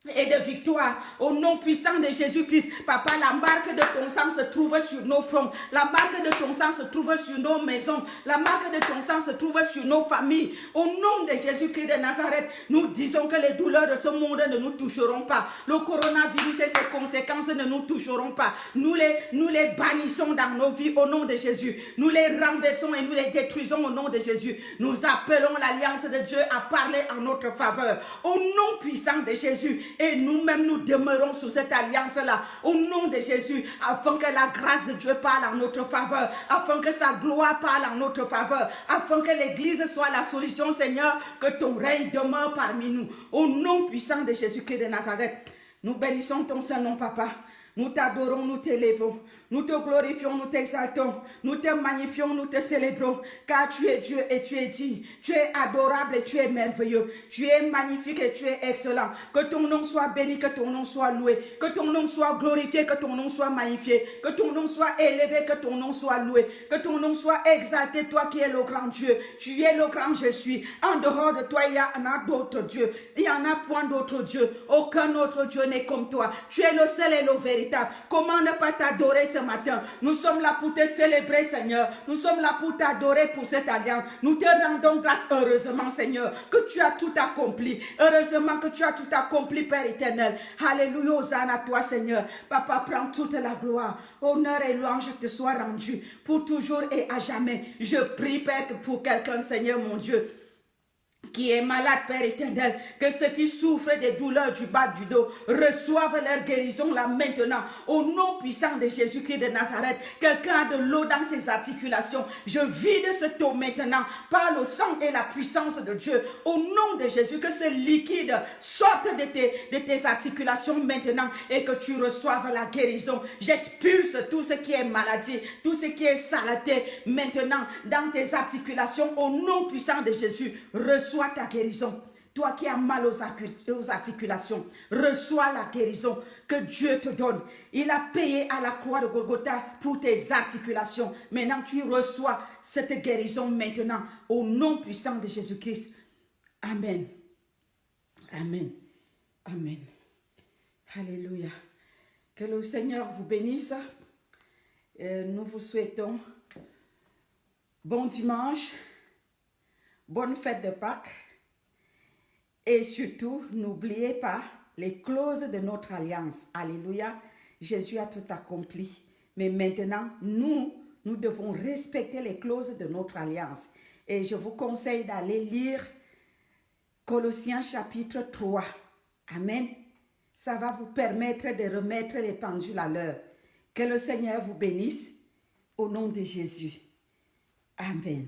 et de victoire au nom puissant de Jésus-Christ. Papa, la marque de ton sang se trouve sur nos fronts. La marque de ton sang se trouve sur nos maisons. La marque de ton sang se trouve sur nos familles. Au nom de Jésus-Christ de Nazareth, nous disons que les douleurs de ce monde ne nous toucheront pas. Le coronavirus et ses conséquences ne nous toucheront pas. Nous les bannissons dans nos vies au nom de Jésus. Nous les renversons et nous les détruisons au nom de Jésus. Nous appelons l'alliance de Dieu à parler en notre faveur. Au nom puissant de Jésus. Et nous-mêmes, nous demeurons sous cette alliance-là, au nom de Jésus, afin que la grâce de Dieu parle en notre faveur, afin que sa gloire parle en notre faveur, afin que l'Église soit la solution, Seigneur, que ton règne demeure parmi nous. Au nom puissant de Jésus-Christ de Nazareth, nous bénissons ton Saint-Nom, Papa. Nous t'adorons, nous t'élèvons, nous te glorifions, nous t'exaltons, nous te magnifions, nous te célébrons, car tu es Dieu et tu es digne, tu es adorable et tu es merveilleux, tu es magnifique et tu es excellent. Que ton nom soit béni, que ton nom soit loué, que ton nom soit glorifié, que ton nom soit magnifié, que ton nom soit élevé, que ton nom soit loué, que ton nom soit exalté, toi qui es le grand Dieu, tu es le grand je suis. En dehors de toi, il y en a d'autres dieux, il n'y en a point d'autres dieux, aucun autre Dieu n'est comme toi, tu es le seul et le véritable. Comment ne pas t'adorer ce matin? Nous sommes là pour te célébrer, Seigneur. Nous sommes là pour t'adorer pour cette alliance. Nous te rendons grâce, heureusement, Seigneur, que tu as tout accompli. Heureusement que tu as tout accompli, Père éternel. Alléluia, hosanna à toi, Seigneur. Papa, prends toute la gloire. Honneur et louange te soient rendus pour toujours et à jamais. Je prie, Père, pour quelqu'un, Seigneur, mon Dieu, qui est malade, Père éternel, que ceux qui souffrent des douleurs du bas du dos reçoivent leur guérison là maintenant, au nom puissant de Jésus-Christ de Nazareth. Quelqu'un a de l'eau dans ses articulations, je vide cette eau maintenant par le sang et la puissance de Dieu, au nom de Jésus, que ce liquide sorte de tes articulations maintenant et que tu reçoives la guérison. J'expulse tout ce qui est maladie, tout ce qui est saleté maintenant dans tes articulations, au nom puissant de Jésus. Reçois ta guérison. Toi qui as mal aux articulations, reçois la guérison que Dieu te donne. Il a payé à la croix de Golgotha pour tes articulations. Maintenant, tu reçois cette guérison maintenant au nom puissant de Jésus-Christ. Amen. Amen. Amen. Alléluia. Que le Seigneur vous bénisse. Nous vous souhaitons bon dimanche. Bonne fête de Pâques et surtout, n'oubliez pas les clauses de notre alliance. Alléluia, Jésus a tout accompli. Mais maintenant, nous devons respecter les clauses de notre alliance. Et je vous conseille d'aller lire Colossiens chapitre 3. Amen. Ça va vous permettre de remettre les pendules à l'heure. Que le Seigneur vous bénisse au nom de Jésus. Amen.